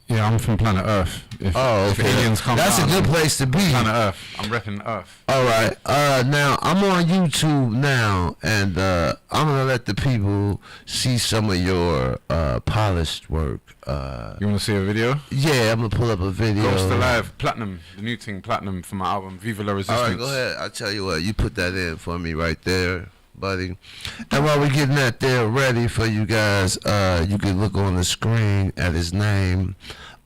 Yeah, I'm from planet Earth. If aliens come
That's
down,
a good place to be.
Planet Earth. I'm repping Earth.
All right. Now I'm on YouTube now, and I'm gonna let the people see some of your polished work.
You want to see a video?
Yeah, I'm gonna pull up a video.
Ghost Alive, Platinum, the new thing, Platinum from my album Viva La Resistance.
All right, go ahead. I'll tell you what. You put that in for me right there, buddy. And while we're getting that there ready for you guys, you can look on the screen at his name.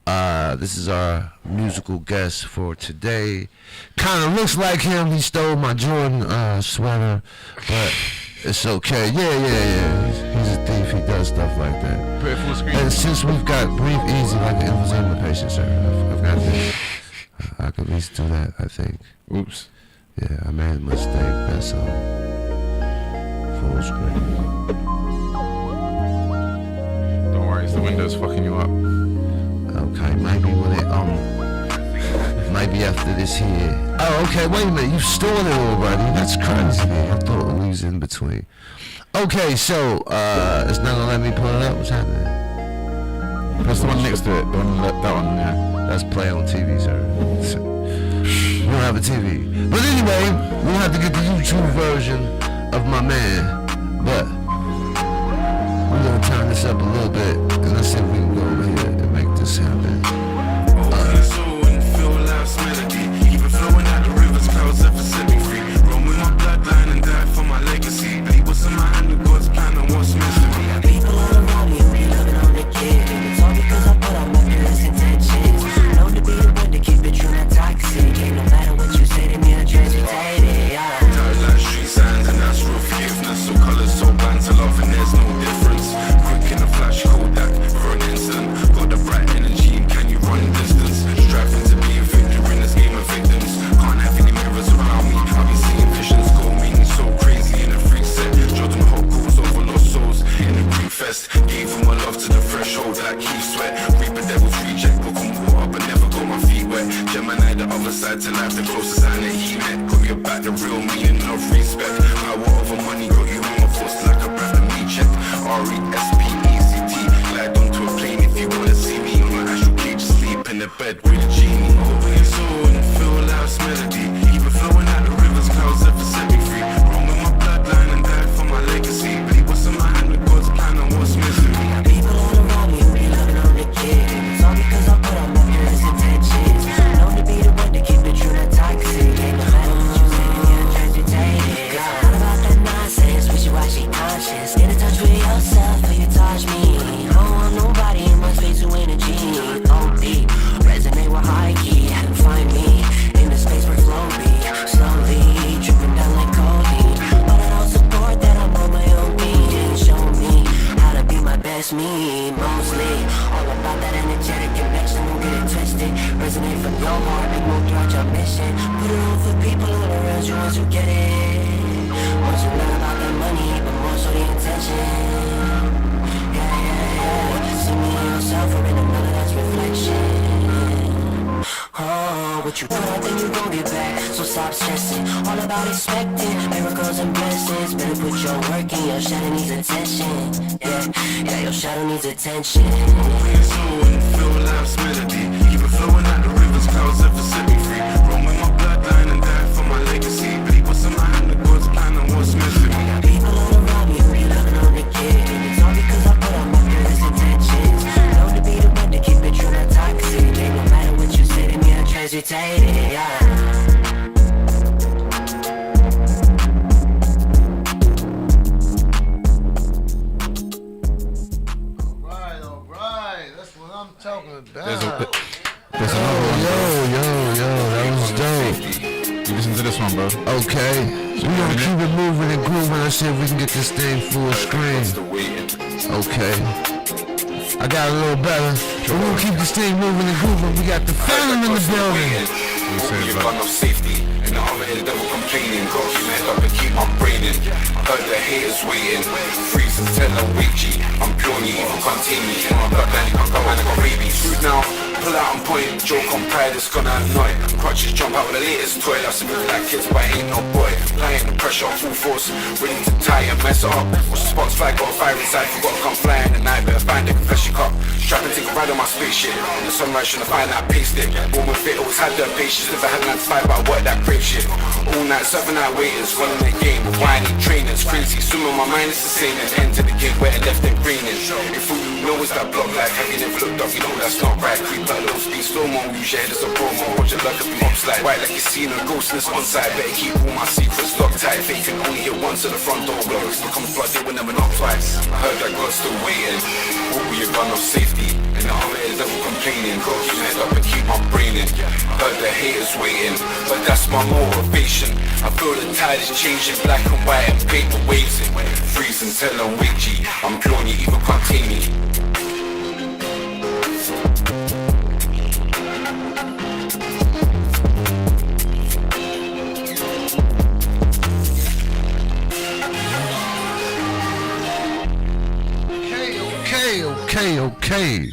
This is our musical guest for today. Kind of looks like him. He stole my Jordan sweater, but it's okay. Yeah. He's a thief. He does stuff like that.
Put it full screen.
And since we've got Breathe Easy like an emphysema patient, sir, I've got this. I can at least do that, I think.
Oops.
Yeah, I made a mistake. That's all.
full screen.
Don't worry, it's the windows fucking you up.
Okay, maybe when it maybe after this here. Oh, okay, wait a minute, you stole it already. That's crazy. I thought we was in between. Okay, so it's not gonna let me pull it up. What's happening?
Press the one next to it. The one, that one, yeah.
That's play on TV, sir. You don't have a TV. But anyway, we'll have to get the YouTube version of my man. But we're gonna turn this up a little bit, because I said we can go over here and make this happen.
Melody, even flowing out the rivers, clouds ever set me free. Roam with my bloodline and die for my legacy. Bleed what's in my hand, the God's plan and what's meant to be.
People all around me who be loving on the kid. It's all because I put out my purest intentions. Known to be the one to keep it true, not toxic. Ain't no matter what you say to me, I transmutate it, yeah.
Tired like street signs and that's real forgiveness. So colors so bland to love and there's no difference. Quick in a flash, Kodak for an instant. Got the bright energy and can you run distance? Striving to be a victor in this game of victims. Can't have any mirrors around me. I've been seeing visions go meaning so crazy in a freak set. Judging hot calls over lost souls in a grief fest. Gave my love to the threshold like Keith Sweat. Reap a devil's reject, book and water but never got my feet wet. Gemini the other side to life, the closest sign that he met. Got your back, the real meaning of respect. Power over money got you on my force like a breath and me check. R-E-S-P-E-C-T. Glide onto a plane if you wanna see me on my astral cage. Sleep in the bed with a genie. Open your soul and feel life's melody. Even flowing out the rivers, clouds ever set me free. Roam with my bloodline and die for my legacy. Bleed what's in my hand, the God's plan and what's meant to be.
People all around me who be loving on the kid. It's all because I put out my purest intentions. Known to be the one to keep it true, not toxic. Ain't no matter what you say to me, I transmutate it. Not about that nonsense, wishy-washy conscience. Get in touch with yourself before you touch me. I don't want nobody in my space who energy. OD, resonate with high key. Find me in the space where flow be. Slowly dripping down like codeine. But I don't support that, I'm on my own beat. Show me how to be my best me. Mostly all about that energetic connection. Don't get it twisted. Resonate from your heart, make move throughout your mission. Put it on for people all around you once you get it. Once you learn about that money, but more so the intention. Yeah. See me in yourself or in another that's reflection. Oh, what you put out then you gon' get back. So stop stressing, all about expecting miracles and blessings. Better put your work in, your shadow needs attention. Yeah, your shadow needs attention.
Open your soul and feel life's melody. Even flowing out the rivers, clouds ever set me free. Roam with my bloodline and die for my legacy. Bleed what's in my hand, the God's plan and what's meant to be.
People all around me who be loving on the kid. It's all because I put out my purest intentions. Known to be the one to keep it true, not toxic. Ain't no matter what you say to me, I transmutate it, yeah.
Alright, that's what I'm talking about.
There's another one.
Yo, that was dope.
You listen to this one, bro.
Okay, so we're gonna keep it moving and grooving. Let's see if we can get this thing full screen. Okay. I got a little better. But we're gonna keep this thing moving and grooving. We got the Phantom in the building.
You've got no safety. In the armor and devil complaining. Got to keep my head up and keep my brain in. Heard the haters waiting. Freeze and tell them wait G. I'm purely evil, contain me. In my bloodline, you can't come and I got babies. Food now, pull out on point. Joke on pride, it's gonna annoy. Crutches jump out with the latest toy. That's a bit like kids, but I ain't no boy. Applying the pressure, full force. Ready to tie and mess it up. Watch the spots fly, got a fire inside. Forgot to come flying at night. Better find it, confess your cup. Strap and take a ride on my spaceship. On the sunrise, trying to find that pace stick. Born with it, always had the patience. Never had 9 to 5, but I worked that brave shit. All night, 7-night waiters, running the game with whiny trainers. Crazy, swimming my mind is the same as enter the gate where it left them greening. If all you know is that block life, have you never looked up, you know that's not right. Creep at low speed, slow mo, use your head as a promo. Watch your luck if you hops like white like you seen a ghost in this on side. Better keep all my secrets locked tight. Fake can only hit once at the front door. Blocks become blood, they will never knock twice. I heard that God's still waiting. What will you run of safety? In the army is devil complaining. Got to keep my head up and keep my brain in. Heard the haters waiting, but that's my motivation. I feel the tide is changing, black and white and paper waves in. Freeze and tell them wait G. I'm pure and you even contain me.
okay.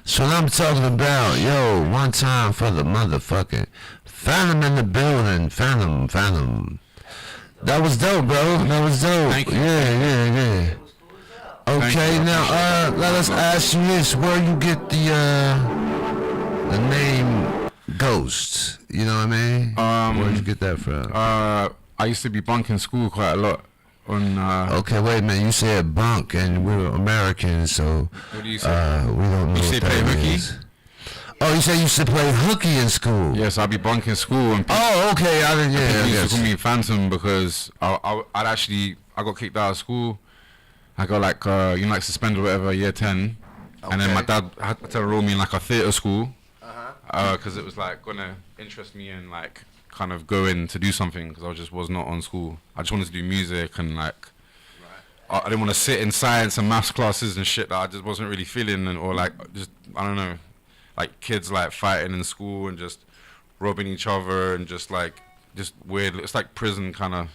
So I'm talking about, yo, one time for the motherfucking Phantom in the building. Phantom. That was dope, bro. That was dope.
Thank you.
Yeah. Okay, now let us ask you this: where you get the name Ghost? You know what I mean? Where'd you get that from?
I used to be bunking school quite a lot.
Okay, wait a minute. You said bunk, and we're Americans, so
what do you say?
we don't know.
You
what
say
that
play hooky?
means. Oh, you said you used to play hooky in school?
Yes, I'd be bunking school. And
Oh, okay.
people used
Yes.
to call me Phantom because I got kicked out of school. I got like like suspended or whatever, year 10, and then my dad had to enroll me in like a theatre school, because it was like gonna interest me in like kind of going to do something, because I was not on school. I just wanted to do music and like I didn't want to sit in science and maths classes and shit that I just wasn't really feeling, or like just I don't know, like kids like fighting in school and just robbing each other and just weird. It's like prison kind of.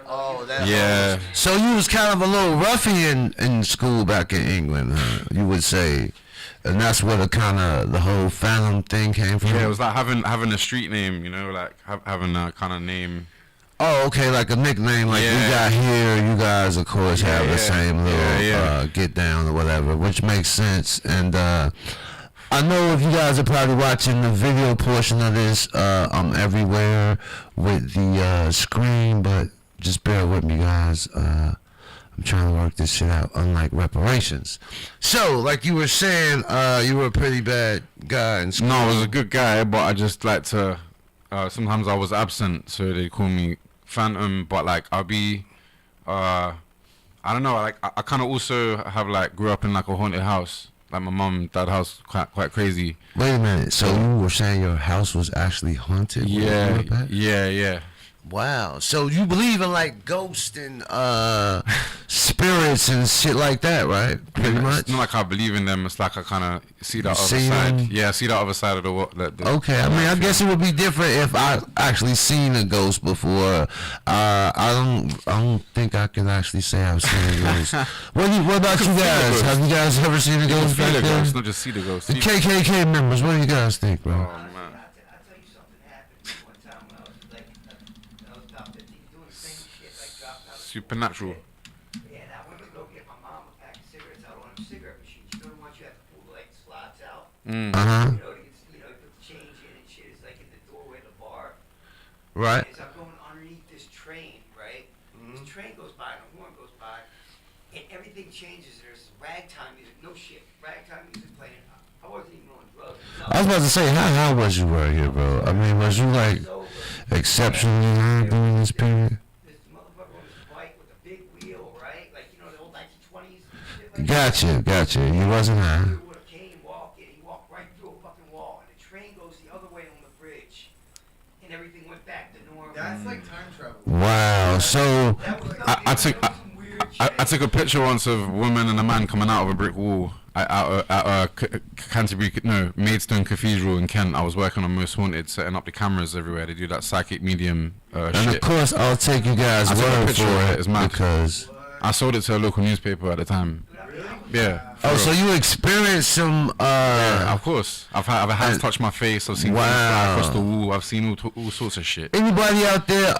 Oh, that.
Yeah.
So you was kind of a little ruffian in school back in England, huh? You would say, and that's where the whole Phantom thing came from.
Yeah, it was like having a street name, like having a kind of name.
Oh, okay, like a nickname, like
Yeah.
we got here. You guys, of course, have the
yeah.
same little get down or whatever, which makes sense. And I know if you guys are probably watching the video portion of this, I'm everywhere with the screen, but just bear with me, guys. I'm trying to work this shit out, unlike reparations. So, like you were saying, you were a pretty bad guy in school.
No, I was a good guy, but I just like to. Sometimes I was absent, so they call me Phantom. But like I'll be, I don't know. Like I kind of also have like grew up in like a haunted house. Like my mum and dad's house, quite crazy.
Wait a minute. So you were saying your house was actually haunted? Where you grew up at?
Yeah.
Wow. So you believe in like ghosts and spirits and shit like that, right? Pretty much.
It's not like I believe in them. It's like I kind of see that other
see
side.
them?
Yeah, I see that other side of the world.
Okay. I mean, I guess it would be different if I actually seen a ghost before. I don't think I can actually say I've seen a ghost. What about you guys? Have you guys ever seen a ghost back
Feel the
there?
ghost, not just see the ghost.
The KKK members, what do you guys think, bro?
I'll tell you something happened one time when I was about 15, doing the same shit, like dropped out of
Supernatural.
Yeah, I went to go get my mom a pack of cigarettes out on a cigarette machine. You know the ones you have to pull like slots out?
Uh-huh.
You know, you put the change in and shit. It's like in the doorway of the bar.
Right.
As I'm going underneath this train, right? This train goes by and a horn goes by, and everything changes. There's ragtime music, no shit, ragtime music playing. I wasn't even on drugs.
I was about to say, how was you right here, bro? I mean, was you like exceptionally high during this period?
This motherfucker on his bike with a big wheel, right? Like, you know, the old 1920s and shit like
Gotcha. You wasn't high.
with a cane walking, he walked right through a fucking wall, and the train goes the other way on the bridge, and everything went back to normal.
That's like time travel.
Wow. So
I took a picture once of a woman and a man coming out of a brick wall at Canterbury, Maidstone Cathedral in Kent. I was working on Most Haunted, setting up the cameras everywhere. They do that psychic medium
and
shit.
of course, I'll take you guys'
I took a
word
picture
for
of
it
it's mad.
because.
I sold it to a local newspaper at the time. Yeah.
Oh,
for
so
real.
you experienced some.
Yeah, of course. I've had hands touch my face. I've seen things fly across the wall. I've seen all sorts of shit.
Anybody out there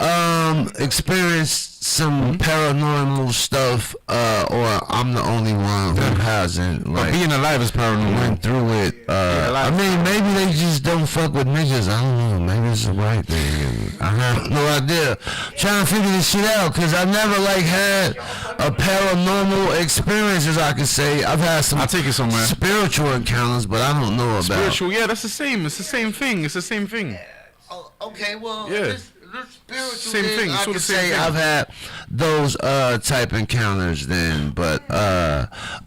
experienced some paranormal stuff, or I'm the only one who hasn't?
But
Like,
being alive is paranormal.
went through it. I mean, maybe they just don't fuck with niggas. I don't know. Maybe it's the right thing. I have no idea. Trying to figure this shit out because I never like had a paranormal experience, as I could say. I've had some
I'll take you somewhere.
spiritual encounters, but I don't know about.
Spiritual, yeah, that's the same. It's the same thing. It's the same thing.
Oh, okay, well,
Yeah.
this spiritual
Same
thing,
thing,
I
sort
could
of same
say
thing.
I've had those type encounters then, but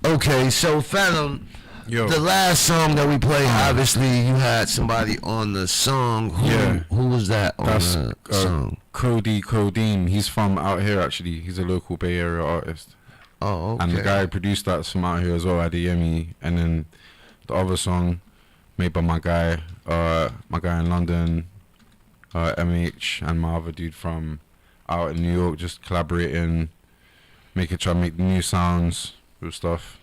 okay, so Phantom,
Yo.
the last song that we played, obviously you had somebody on the song. Who was that on
That's
the song?
Codeine. He's from out here actually. He's a local Bay Area artist.
Oh, okay.
And the guy who produced that's from out here as well, Adeyemi. And then the other song made by my guy in London, MH, and my other dude from out in New York, just collaborating, try to make new sounds with stuff.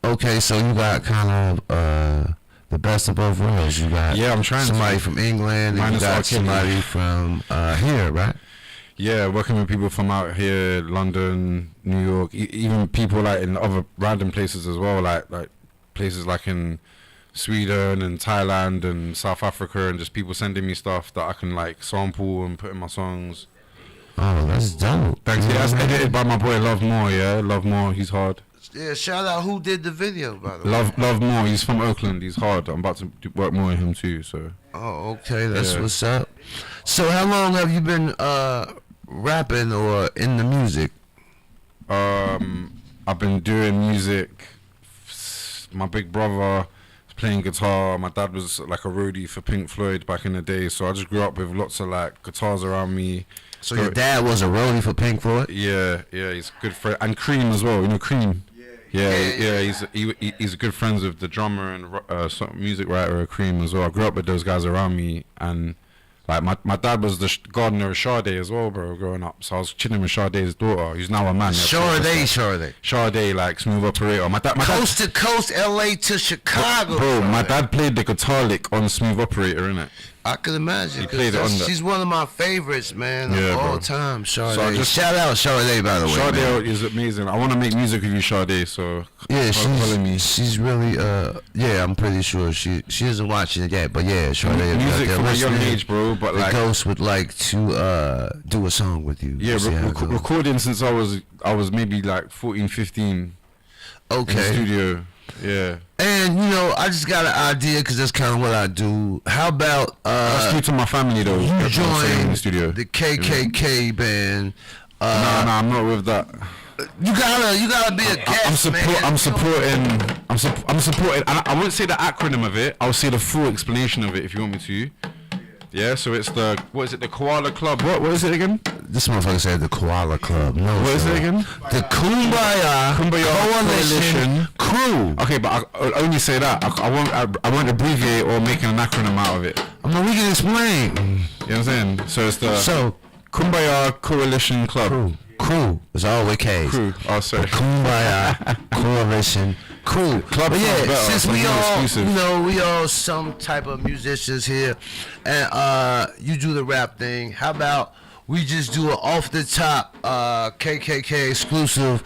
Okay, so you got kind of the best of both worlds. You got
I'm trying
somebody
to.
from England, and
Minus
you got
R. Kelly.
somebody from here, right?
Yeah, working with people from out here, London, New York, even people like in other random places as well, like places like in Sweden and Thailand and South Africa, and just people sending me stuff that I can like sample and put in my songs.
Oh, that's dope.
Thanks. Yeah, that's edited by my boy Love More. Yeah, Love More. He's hard.
Yeah, shout out who did the video, by the way.
Love More. He's from Oakland. He's hard. I'm about to work more with him too. So.
Oh, okay, that's what's up. So how long have you been rapping or in the music?
I've been doing music. My big brother was playing guitar. My dad was like a roadie for Pink Floyd back in the day. So I just grew up with lots of like guitars around me.
So your dad was a roadie for Pink Floyd?
Yeah, he's a good friend. And Cream as well, you know Cream? Yeah, he's good friends with the drummer and music writer of Cream as well. I grew up with those guys around me, and like my dad was the gardener of Sade as well, bro, growing up. So I was chilling with Sade's daughter, who's now a man. Sade, like smooth operator. My dad,
coast to coast, LA to Chicago.
Bro, my dad played the guitar lick on Smooth Operator, innit?
I can imagine.
He played it on
she's one of my favorites, man,
yeah,
of all
bro.
time. Sade.
So
Shout out Sade, by the way.
Sade is amazing. I want to make music with you, Sade. So
yeah,
me.
She's really yeah. I'm pretty sure she isn't watching it yet, but yeah, Sade.
Music from a young age, bro. But like,
Ghost would like to do a song with you.
Yeah, recording since I was maybe like 14, 15.
Okay.
In the studio. Yeah.
And you know, I just got an idea because that's kind of what I do. How about
that's due to my family though.
You join
the studio.
The KKK band.
No, I'm not with that.
You gotta be a guest,
I'm supporting. I wouldn't say the acronym of it. I'll say the full explanation of it if you want me to. Yeah, so it's the the Koala Club. What is it again?
This motherfucker said the Koala Club. No.
What is it again?
The Kumbaya Coalition Crew.
Okay, but I'll only say that. I won't abbreviate or make an acronym out of it.
I mean, we can explain.
You know what I'm saying? So it's the Kumbaya Coalition Club.
Crew. It's all with K's.
Crew. Oh, sorry.
Kumbaya Coalition Crew.
Club.
But yeah,
better,
since we all,
exclusive.
you know, we all some type of musicians here, and you do the rap thing. How about we just do an off the top KKK exclusive?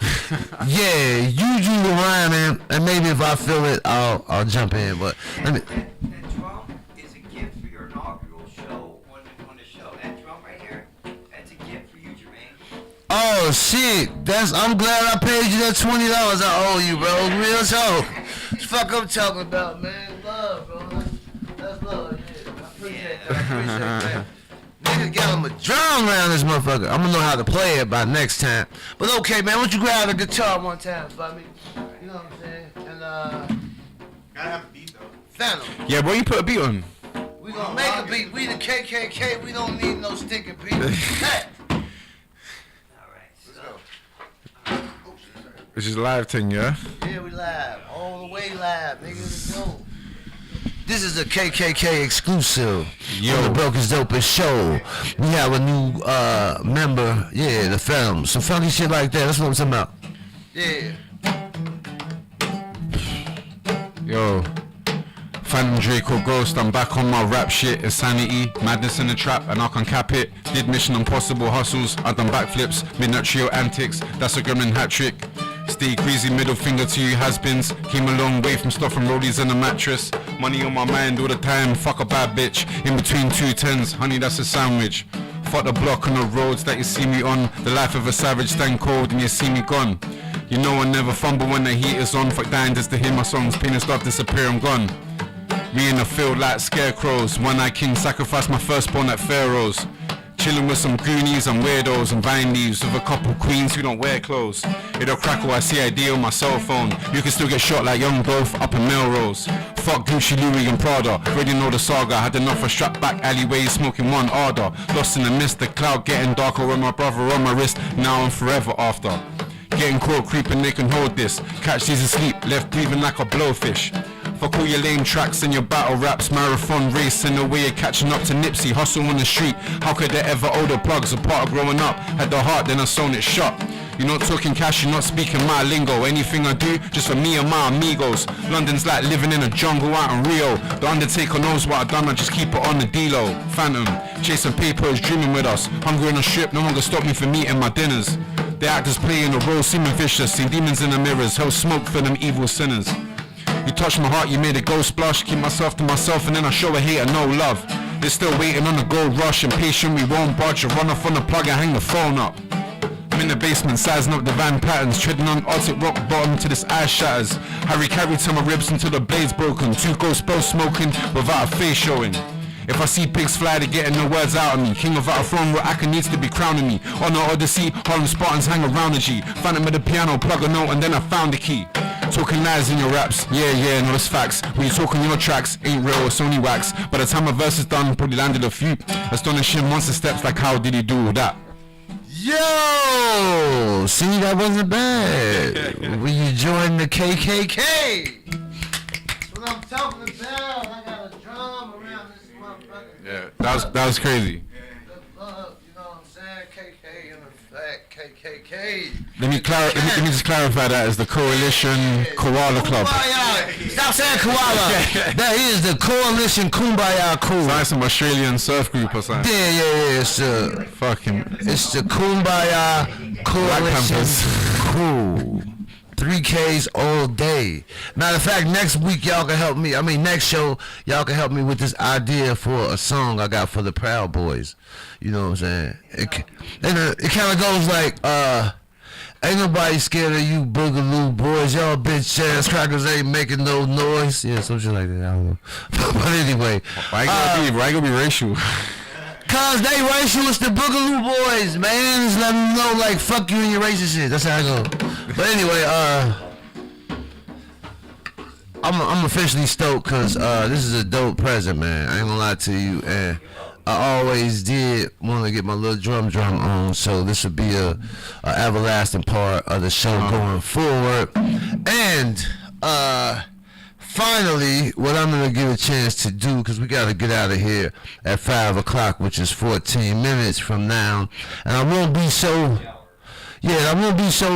Yeah, you do the rhyming, and maybe if I feel it, I'll jump in. But let me.
That drum is a gift for your inaugural show on the show. That drum right here, that's a gift for you, Jermaine.
Oh shit! I'm glad I paid you that $20 I owe you, bro. Real talk. Fuck I'm talking about, man. Love, bro. That's love. Yeah, I appreciate that. Nigga got him a drum around this motherfucker. I'm gonna know how to play it by next time. But okay, man, why don't you grab the guitar one time for me? You know what I'm saying? And
gotta have a beat though.
Phantom.
Yeah, boy, you put a beat on.
We gonna make a beat. We the KKK. We don't need no stinking beat. Hey.
This is live thing, yeah?
Yeah, we live. All the way live, nigga. Let's go. This is a KKK exclusive on the Brokest Dopest Show. We have a new member, yeah, the Phantom. Some funky shit like that. That's what I'm talking about. Yeah.
Yo. Phantom Draco Ghost, I'm back on my rap shit. Insanity, madness in the trap, and I can cap it. Did Mission Impossible hustles, I done backflips, midnight trio antics, that's a gremlin hat trick. Stay crazy, middle finger to you has-beens. Came a long way from stuff from rollies and a mattress. Money on my mind all the time, fuck a bad bitch. In between 2 10s, honey that's a sandwich. Fuck the block on the roads that you see me on. The life of a savage, stand cold and you see me gone. You know I never fumble when the heat is on. Fuck dying just to hear my songs, pain and stuff disappear, I'm gone. Me in the field like scarecrows. One-eyed king sacrificed my firstborn at Pharaoh's. Chilling with some goonies and weirdos and vine leaves with a couple queens who don't wear clothes. It'll crackle, I see ID on my cell phone. You can still get shot like young Growth up in Melrose. Fuck Gucci, Louis and Prada. Already know the saga. Had enough of strapped back alleyways, smoking one ardor. Lost in the mist, the cloud getting darker with my brother on my wrist. Now I'm forever after. Getting caught creeping, they can hold this. Catch these asleep, left breathing like a blowfish. Fuck all your lame tracks and your battle raps, marathon race and the way you're catching up to Nipsey, hustle on the street. How could they ever owe the plugs? A part of growing up, had the heart, then I sewn it shut. You're not talking cash, you're not speaking my lingo. Anything I do, just for me and my amigos. London's like living in a jungle out in Rio. The Undertaker knows what I've done, I just keep it on the D-Lo. Phantom, chasing papers, dreaming with us. Hungry on a strip, no one can stop me from eating my dinners. The actors playing a role, seeming vicious. See demons in the mirrors, hell smoke for them evil sinners. You touched my heart, you made a ghost blush. Keep myself to myself and then I show a hater no love. They're still waiting on the gold rush. Impatient, we won't budge. I run off on the plug and hang the phone up. I'm in the basement, sizing up the van patterns. Treading on Arctic rock bottom till this ass shatters. Harry carry to my ribs until the blade's broken. Two ghosts both smoking without a face showing. If I see pigs fly, they're getting no words out of me. King without a throne, where Aka needs to be crowning me. On the Odyssey, Harlem Spartans hang around the G. Phantom at the piano, plug a note and then I found the key. Talking lies in your raps, yeah, no, it's facts. When you talk on your tracks, ain't real, it's only wax. By the time my verse is done, probably landed a few. Astonishing monster steps, like how did he do all that?
Yo, see, that wasn't bad. When you join the KKK.
That's what I'm talking about. I got a drum around this motherfucker.
Yeah, that was crazy.
The love, you know what I'm saying? KK in effect, KKK.
Let me just clarify that as the Coalition Koala Club.
Kumbaya. Stop saying koala. That is the Coalition Kumbaya Crew.
It's like some Australian surf group or something.
Yeah. It's the Kumbaya Coalition Crew. 3Ks all day. Matter of fact, next week y'all can help me. Next show y'all can help me with this idea for a song I got for the Proud Boys. You know what I'm saying? It kind of goes like, ain't nobody scared of you boogaloo boys. Y'all bitch ass crackers ain't making no noise. Yeah, some shit like that. I don't know. But anyway,
why gotta be racial?
Cause they racist, the boogaloo boys, man. Just let them know, like, fuck you and your racist shit. That's how I go. But anyway, I'm officially stoked because this is a dope present, man. I ain't gonna lie to you, and I always did want to get my little drum on, so this would be a everlasting part of the show going forward. And finally, what I'm gonna give a chance to do, because we gotta get out of here at 5 o'clock, which is 14 minutes from now, and I won't be so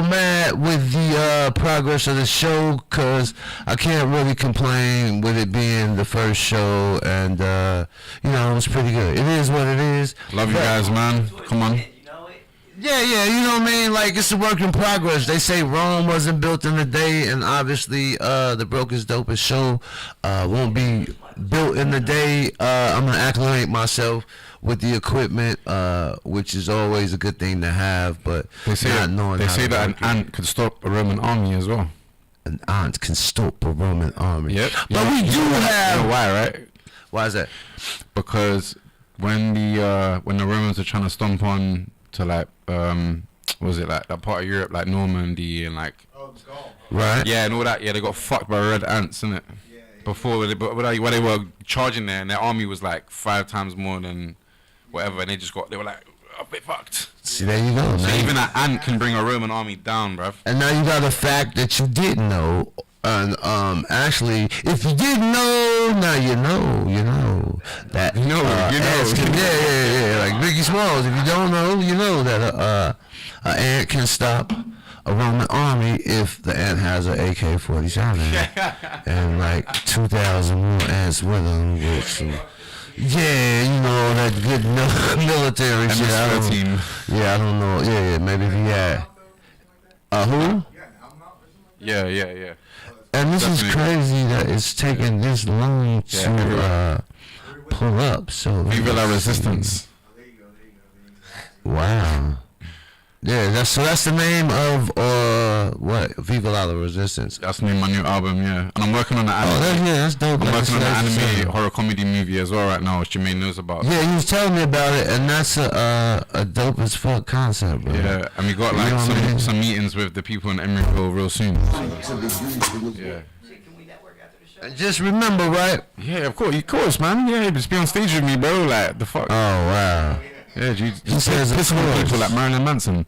mad with the progress of the show, because I can't really complain with it being the first show, and it's pretty good. It is what it is.
Love you guys, man. Come on.
Yeah, you know what I mean? Like, it's a work in progress. They say Rome wasn't built in a day, and obviously the Brokest Dopest show won't be built in a day. I'm going to acclimate myself with the equipment, which is always a good thing to have, but
they say that an ant could stop a Roman army as well.
An ant can stop a Roman army.
Yep.
But we do have...
You know why, right?
Why is that?
Because when the Romans are trying to stomp on to, like, what was it, like that part of Europe, like Normandy and like,
right?
Yeah, and all that. Yeah, they got fucked by red ants, innit? Yeah. Before, when they were charging there, and their army was like 5 times more than whatever, and they were like a bit fucked.
See, there you go.
So even an ant can bring a Roman army down, bruv.
And now you got a fact that you didn't know. And actually, if you didn't know, now you know that
you know.
Yeah, like Biggie Smalls. If you don't know, you know that an ant can stop a Roman army if the ant has an AK-47 and like 2,000 more ants with them. With some, that good military shit. I don't know. Yeah, maybe if he had. Who?
Yeah.
And this is crazy that it's taking this long to pull up. So
Viva la Resistance.
Wow. Yeah, that's the name of what? Viva la Resistance.
That's the name of my new album, yeah. And I'm working on the anime.
That's dope.
I'm working on the anime horror comedy movie as well right now, which Jermaine knows about.
Yeah, he was telling me about it, and that's a dope as fuck concept, bro.
Yeah, and we got like some meetings with the people in Emeryville real soon. So, yeah.
And just remember, right?
Yeah, of course, man. Yeah, just be on stage with me, bro. Like the fuck.
Oh wow.
Yeah, he says pissing on people like Marilyn Manson.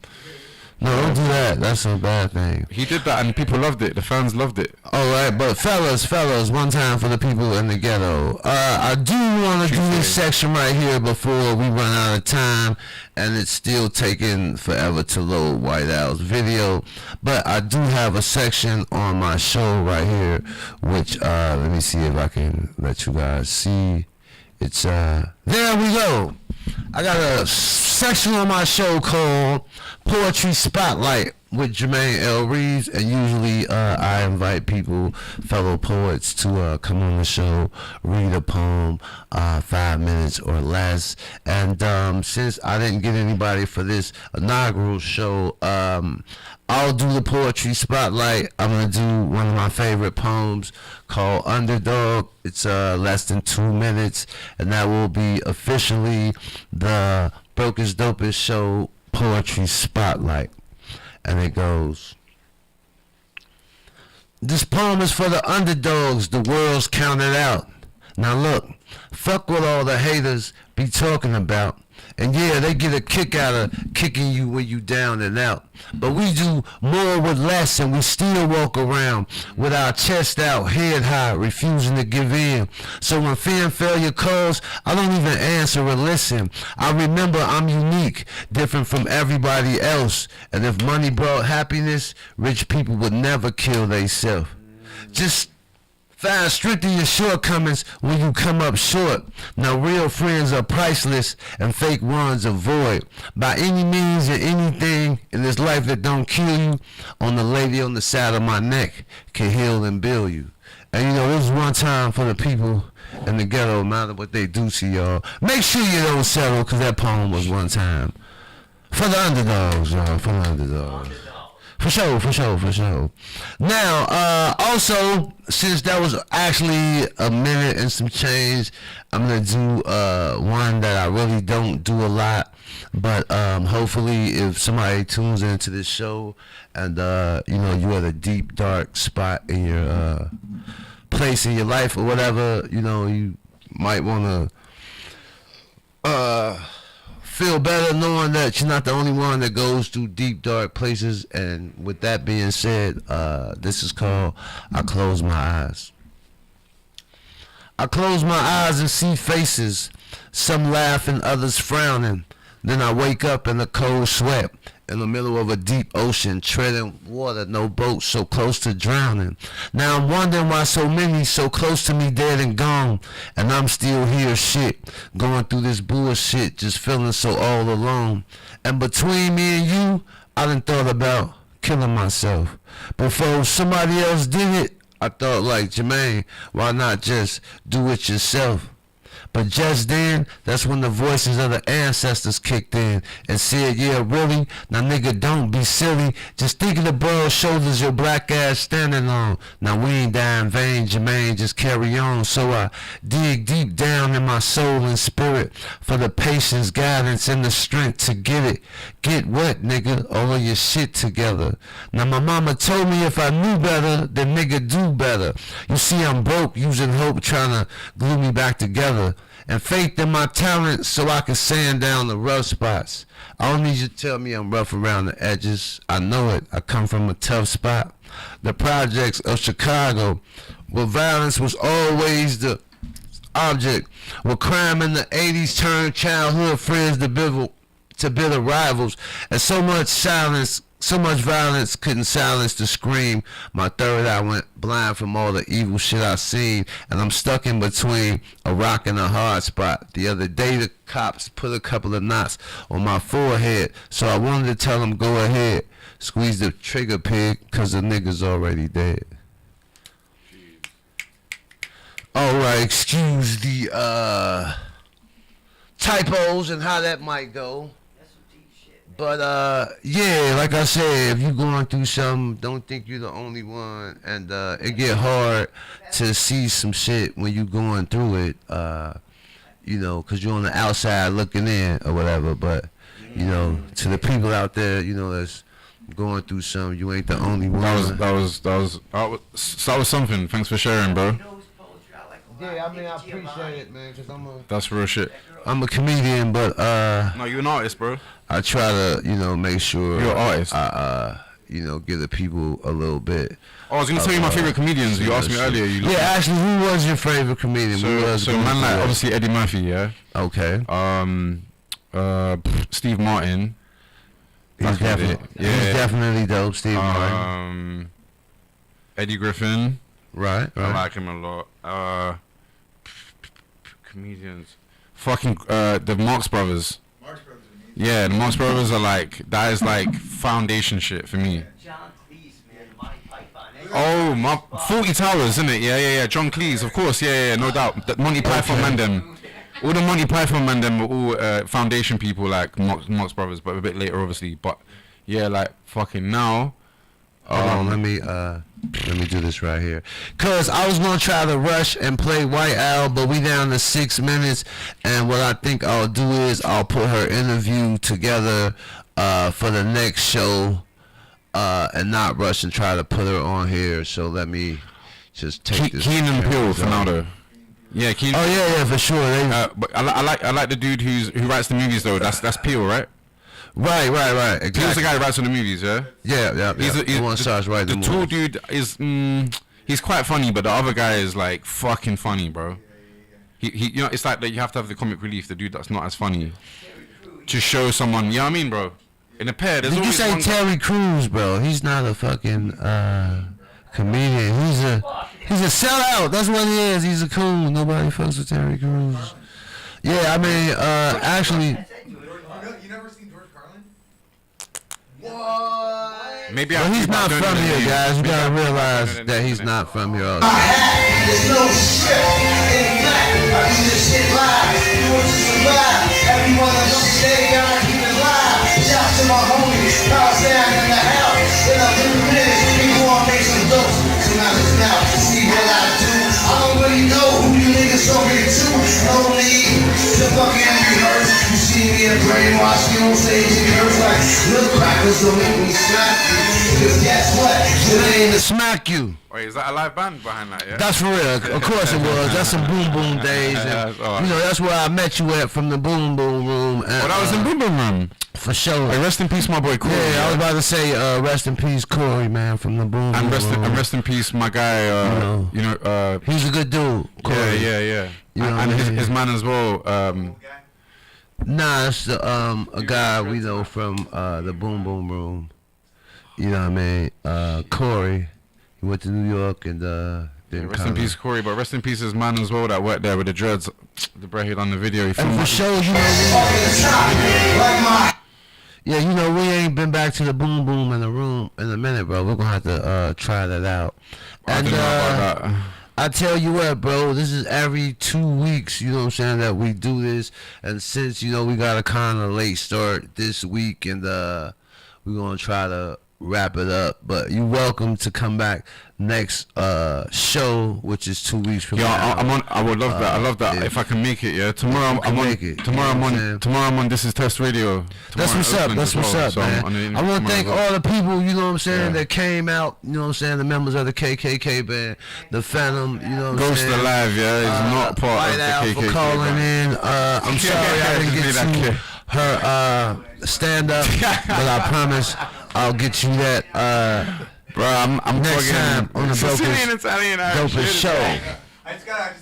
No, don't do that. That's a bad thing.
He did that and people loved it. The fans loved it.
All right, but fellas, one time for the people in the ghetto. I do want to do this section right here before we run out of time, and it's still taking forever to load White Owl's video. But I do have a section on my show right here, which let me see if I can let you guys see. It's there we go. I got a section on my show called Poetry Spotlight with Jermaine Reeves, and usually I invite people, fellow poets, to come on the show, read a poem, 5 minutes or less. And since I didn't get anybody for this inaugural show, I'll do the Poetry Spotlight. I'm going to do one of my favorite poems called Underdog. It's less than 2 minutes, and that will be officially the Brokest Dopest Show Poetry Spotlight. And it goes, this poem is for the underdogs the world's counted out. Now look, fuck what all the haters be talking about. And yeah, they get a kick out of kicking you when you down and out. But we do more with less, and we still walk around with our chest out, head high, refusing to give in. So when fear and failure calls, I don't even answer or listen. I remember I'm unique, different from everybody else. And if money brought happiness, rich people would never kill theyself. Just find strength in your shortcomings when you come up short. Now real friends are priceless and fake ones avoid. By any means and anything in this life that don't kill you, on the lady on the side of my neck can heal and build you. And you know, this is one time for the people in the ghetto, no matter what they do to y'all. Make sure you don't settle, because that poem was one time. For the underdogs, y'all, for the underdogs. For sure. Now, also, since that was actually a minute and some change, I'm going to do one that I really don't do a lot. But hopefully, if somebody tunes into this show and, you know, you're at a deep, dark spot in your place in your life or whatever, you know, you might want to feel better knowing that you're not the only one that goes through deep, dark places. And with that being said, this is called I Close My Eyes. I close my eyes and see faces, some laughing, others frowning. Then I wake up in a cold sweat, in the middle of a deep ocean, treading water, no boat, so close to drowning. Now I'm wondering why so many so close to me dead and gone, and I'm still here, shit, going through this bullshit, just feeling so all alone. And between me and you, I done thought about killing myself. Before somebody else did it, I thought like, Jermaine, why not just do it yourself? But just then, that's when the voices of the ancestors kicked in and said, yeah, really? Now, nigga, don't be silly. Just think of the broad shoulders your black ass standing on. Now, we ain't die in vain, Jermaine, just carry on. So I dig deep down in my soul and spirit for the patience, guidance, and the strength to get it. Get what, nigga? All of your shit together. Now, my mama told me if I knew better, then nigga do better. You see, I'm broke, using hope, trying to glue me back together. And faith in my talent so I can sand down the rough spots. I don't need you to tell me I'm rough around the edges. I know it. I come from a tough spot. The projects of Chicago, where violence was always the object, where crime in the 80s turned childhood friends to bitter rivals, and so much violence couldn't silence the scream. My third eye went blind from all the evil shit I seen, and I'm stuck in between a rock and a hard spot. The other day the cops put a couple of knots on my forehead, so I wanted to tell them go ahead, squeeze the trigger, pig, cause the nigga's already dead. Alright, excuse the typos and how that might go. But, yeah, like I said, if you're going through something, don't think you're the only one. And it get hard to see some shit when you're going through it, you know, because you're on the outside looking in or whatever. But, you know, to the people out there, you know, that's going through something, you ain't the only one.
That was something. Thanks for sharing, bro.
Yeah, I mean, I appreciate it, man, because
That's real shit.
I'm a comedian, but
No, you're an artist, bro.
I try to, make sure
You're an artist.
I give the people a little bit.
Oh, I was gonna tell you my favorite comedians. You asked me earlier.
Yeah, actually, who was your favorite comedian?
So man, like obviously Eddie Murphy, yeah.
Okay.
Steve Martin.
He's definitely dope. Steve Martin.
Eddie Griffin.
Right.
I like him a lot. Comedians. Fucking the Marx Brothers.
Marx Brothers are amazing.
Yeah, the Marx Brothers are that is like foundation shit for me.
John Cleese, man, Monty Python.
Oh, my 40 Towers, isn't it? Yeah. John Cleese, of course. Yeah, no doubt. The Monty Python man them. All the Monty Python man them were all foundation people like Marx Brothers, but a bit later, obviously. But yeah, like fucking now.
Hold on, let me do this right here. Cause I was gonna try to rush and play White Owl, but we down to 6 minutes, and what I think I'll do is I'll put her interview together for the next show, and not rush and try to put her on here. So let me just take this.
Keenan Peele for now though. Yeah, Keenan.
Oh yeah, for sure.
But I like the dude who writes the movies though. That's Peele, right?
Right. Exactly.
Peele's the guy who writes on the movies, yeah.
Yeah. He's the one starts writing
the tall dude is he's quite funny, but the other guy is like fucking funny, bro. He it's like that you have to have the comic relief, the dude that's not as funny, to show someone. You know what I mean, bro? In a pair, there's
Did you
always
say Terry Crews, bro? He's not a fucking comedian. He's a sellout. That's what he is. He's a coon. Nobody fucks with Terry Crews. Yeah, I mean, actually.
You never seen George Carlin?
What?
Maybe
Well, he's not from here, guys. You gotta realize that he's not from here.
There's no shit. In fact, I do this shit live. Do it to survive. Everyone I don't stay, gotta keep it live. Shout to my homies, power sound in the house. In a few minutes, we gonna make some dose. Come out this now, see what I do. I don't really know who you niggas talking to. No need to fucking rehearse. You see me in brainwash, you don't say it hurts like little crackers don't make me smack you. Cause guess what? It ain't
To smack you.
Wait, is that a live band behind that? Yeah.
That's for real. Of course it was. That's some Boom Boom days. And, that's where I met you at from the Boom Boom room. And,
that was in Boom Boom room.
For sure.
Hey, rest in peace, my boy Corey.
Yeah, I was about to say, rest in peace, Corey, man, from the Boom Boom room.
And rest in peace, my guy.
He's a good dude. Corey.
Yeah.
And
his man as well.
Nah, it's a guy we know from the Boom Boom room. You know what I mean? Corey. He went to New York and
rest in peace, Corey. But rest in peace, his man as well that worked there with the dreads. The bread on the video.
And for sure, we ain't been back to the Boom Boom in the room in a minute, bro. We're gonna have to try that out. And I tell you what, bro, this is every 2 weeks, you know what I'm saying, that we do this. And since, we got a kind of late start this week, and we're gonna try to wrap it up, but you're welcome to come back next show, which is 2 weeks from now.
I would love that. I love that. If I can make it, yeah. Tomorrow I'm on This Is Test Radio.
That's what's up. Man. I want to thank all the people, you know what I'm saying, that came out, you know what I'm saying, the members of the KKK band, the Phantom, you know what I'm saying.
Ghost Alive, yeah, is not part of the KKK.
For calling in. I'm sorry I didn't get to her stand-up, but I promise I'll get you that
bro. I'm
next time on the Dopest Show.
I just gotta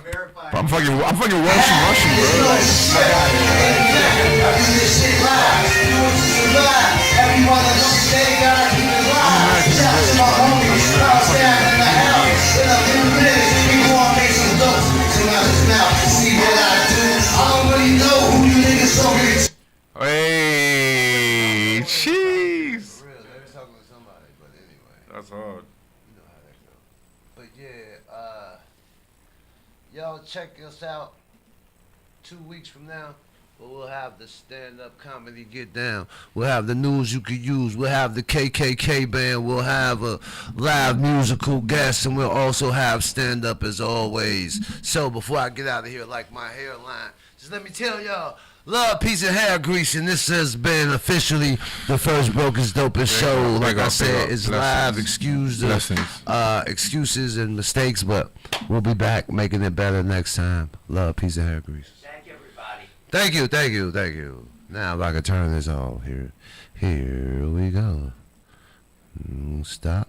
verify.
I'm fucking Russian, bro. Hey, cheese. That's hard.
But yeah, y'all check us out 2 weeks from now. But we'll have the stand-up comedy Get Down. We'll have the news you could use. We'll have the KKK band. We'll have a live musical guest, and we'll also have stand-up as always. So before I get out of here, like my hairline, just let me tell y'all, Love, peace, and hair grease, and this has been officially the first Brokest Dopest show. Like I said, it's live. Excuse the excuses and mistakes, but we'll be back making it better next time. Love, peace, and hair grease.
Thank you, everybody.
Thank you, thank you, thank you. Now, if I can turn this off here. Here we go. Stop.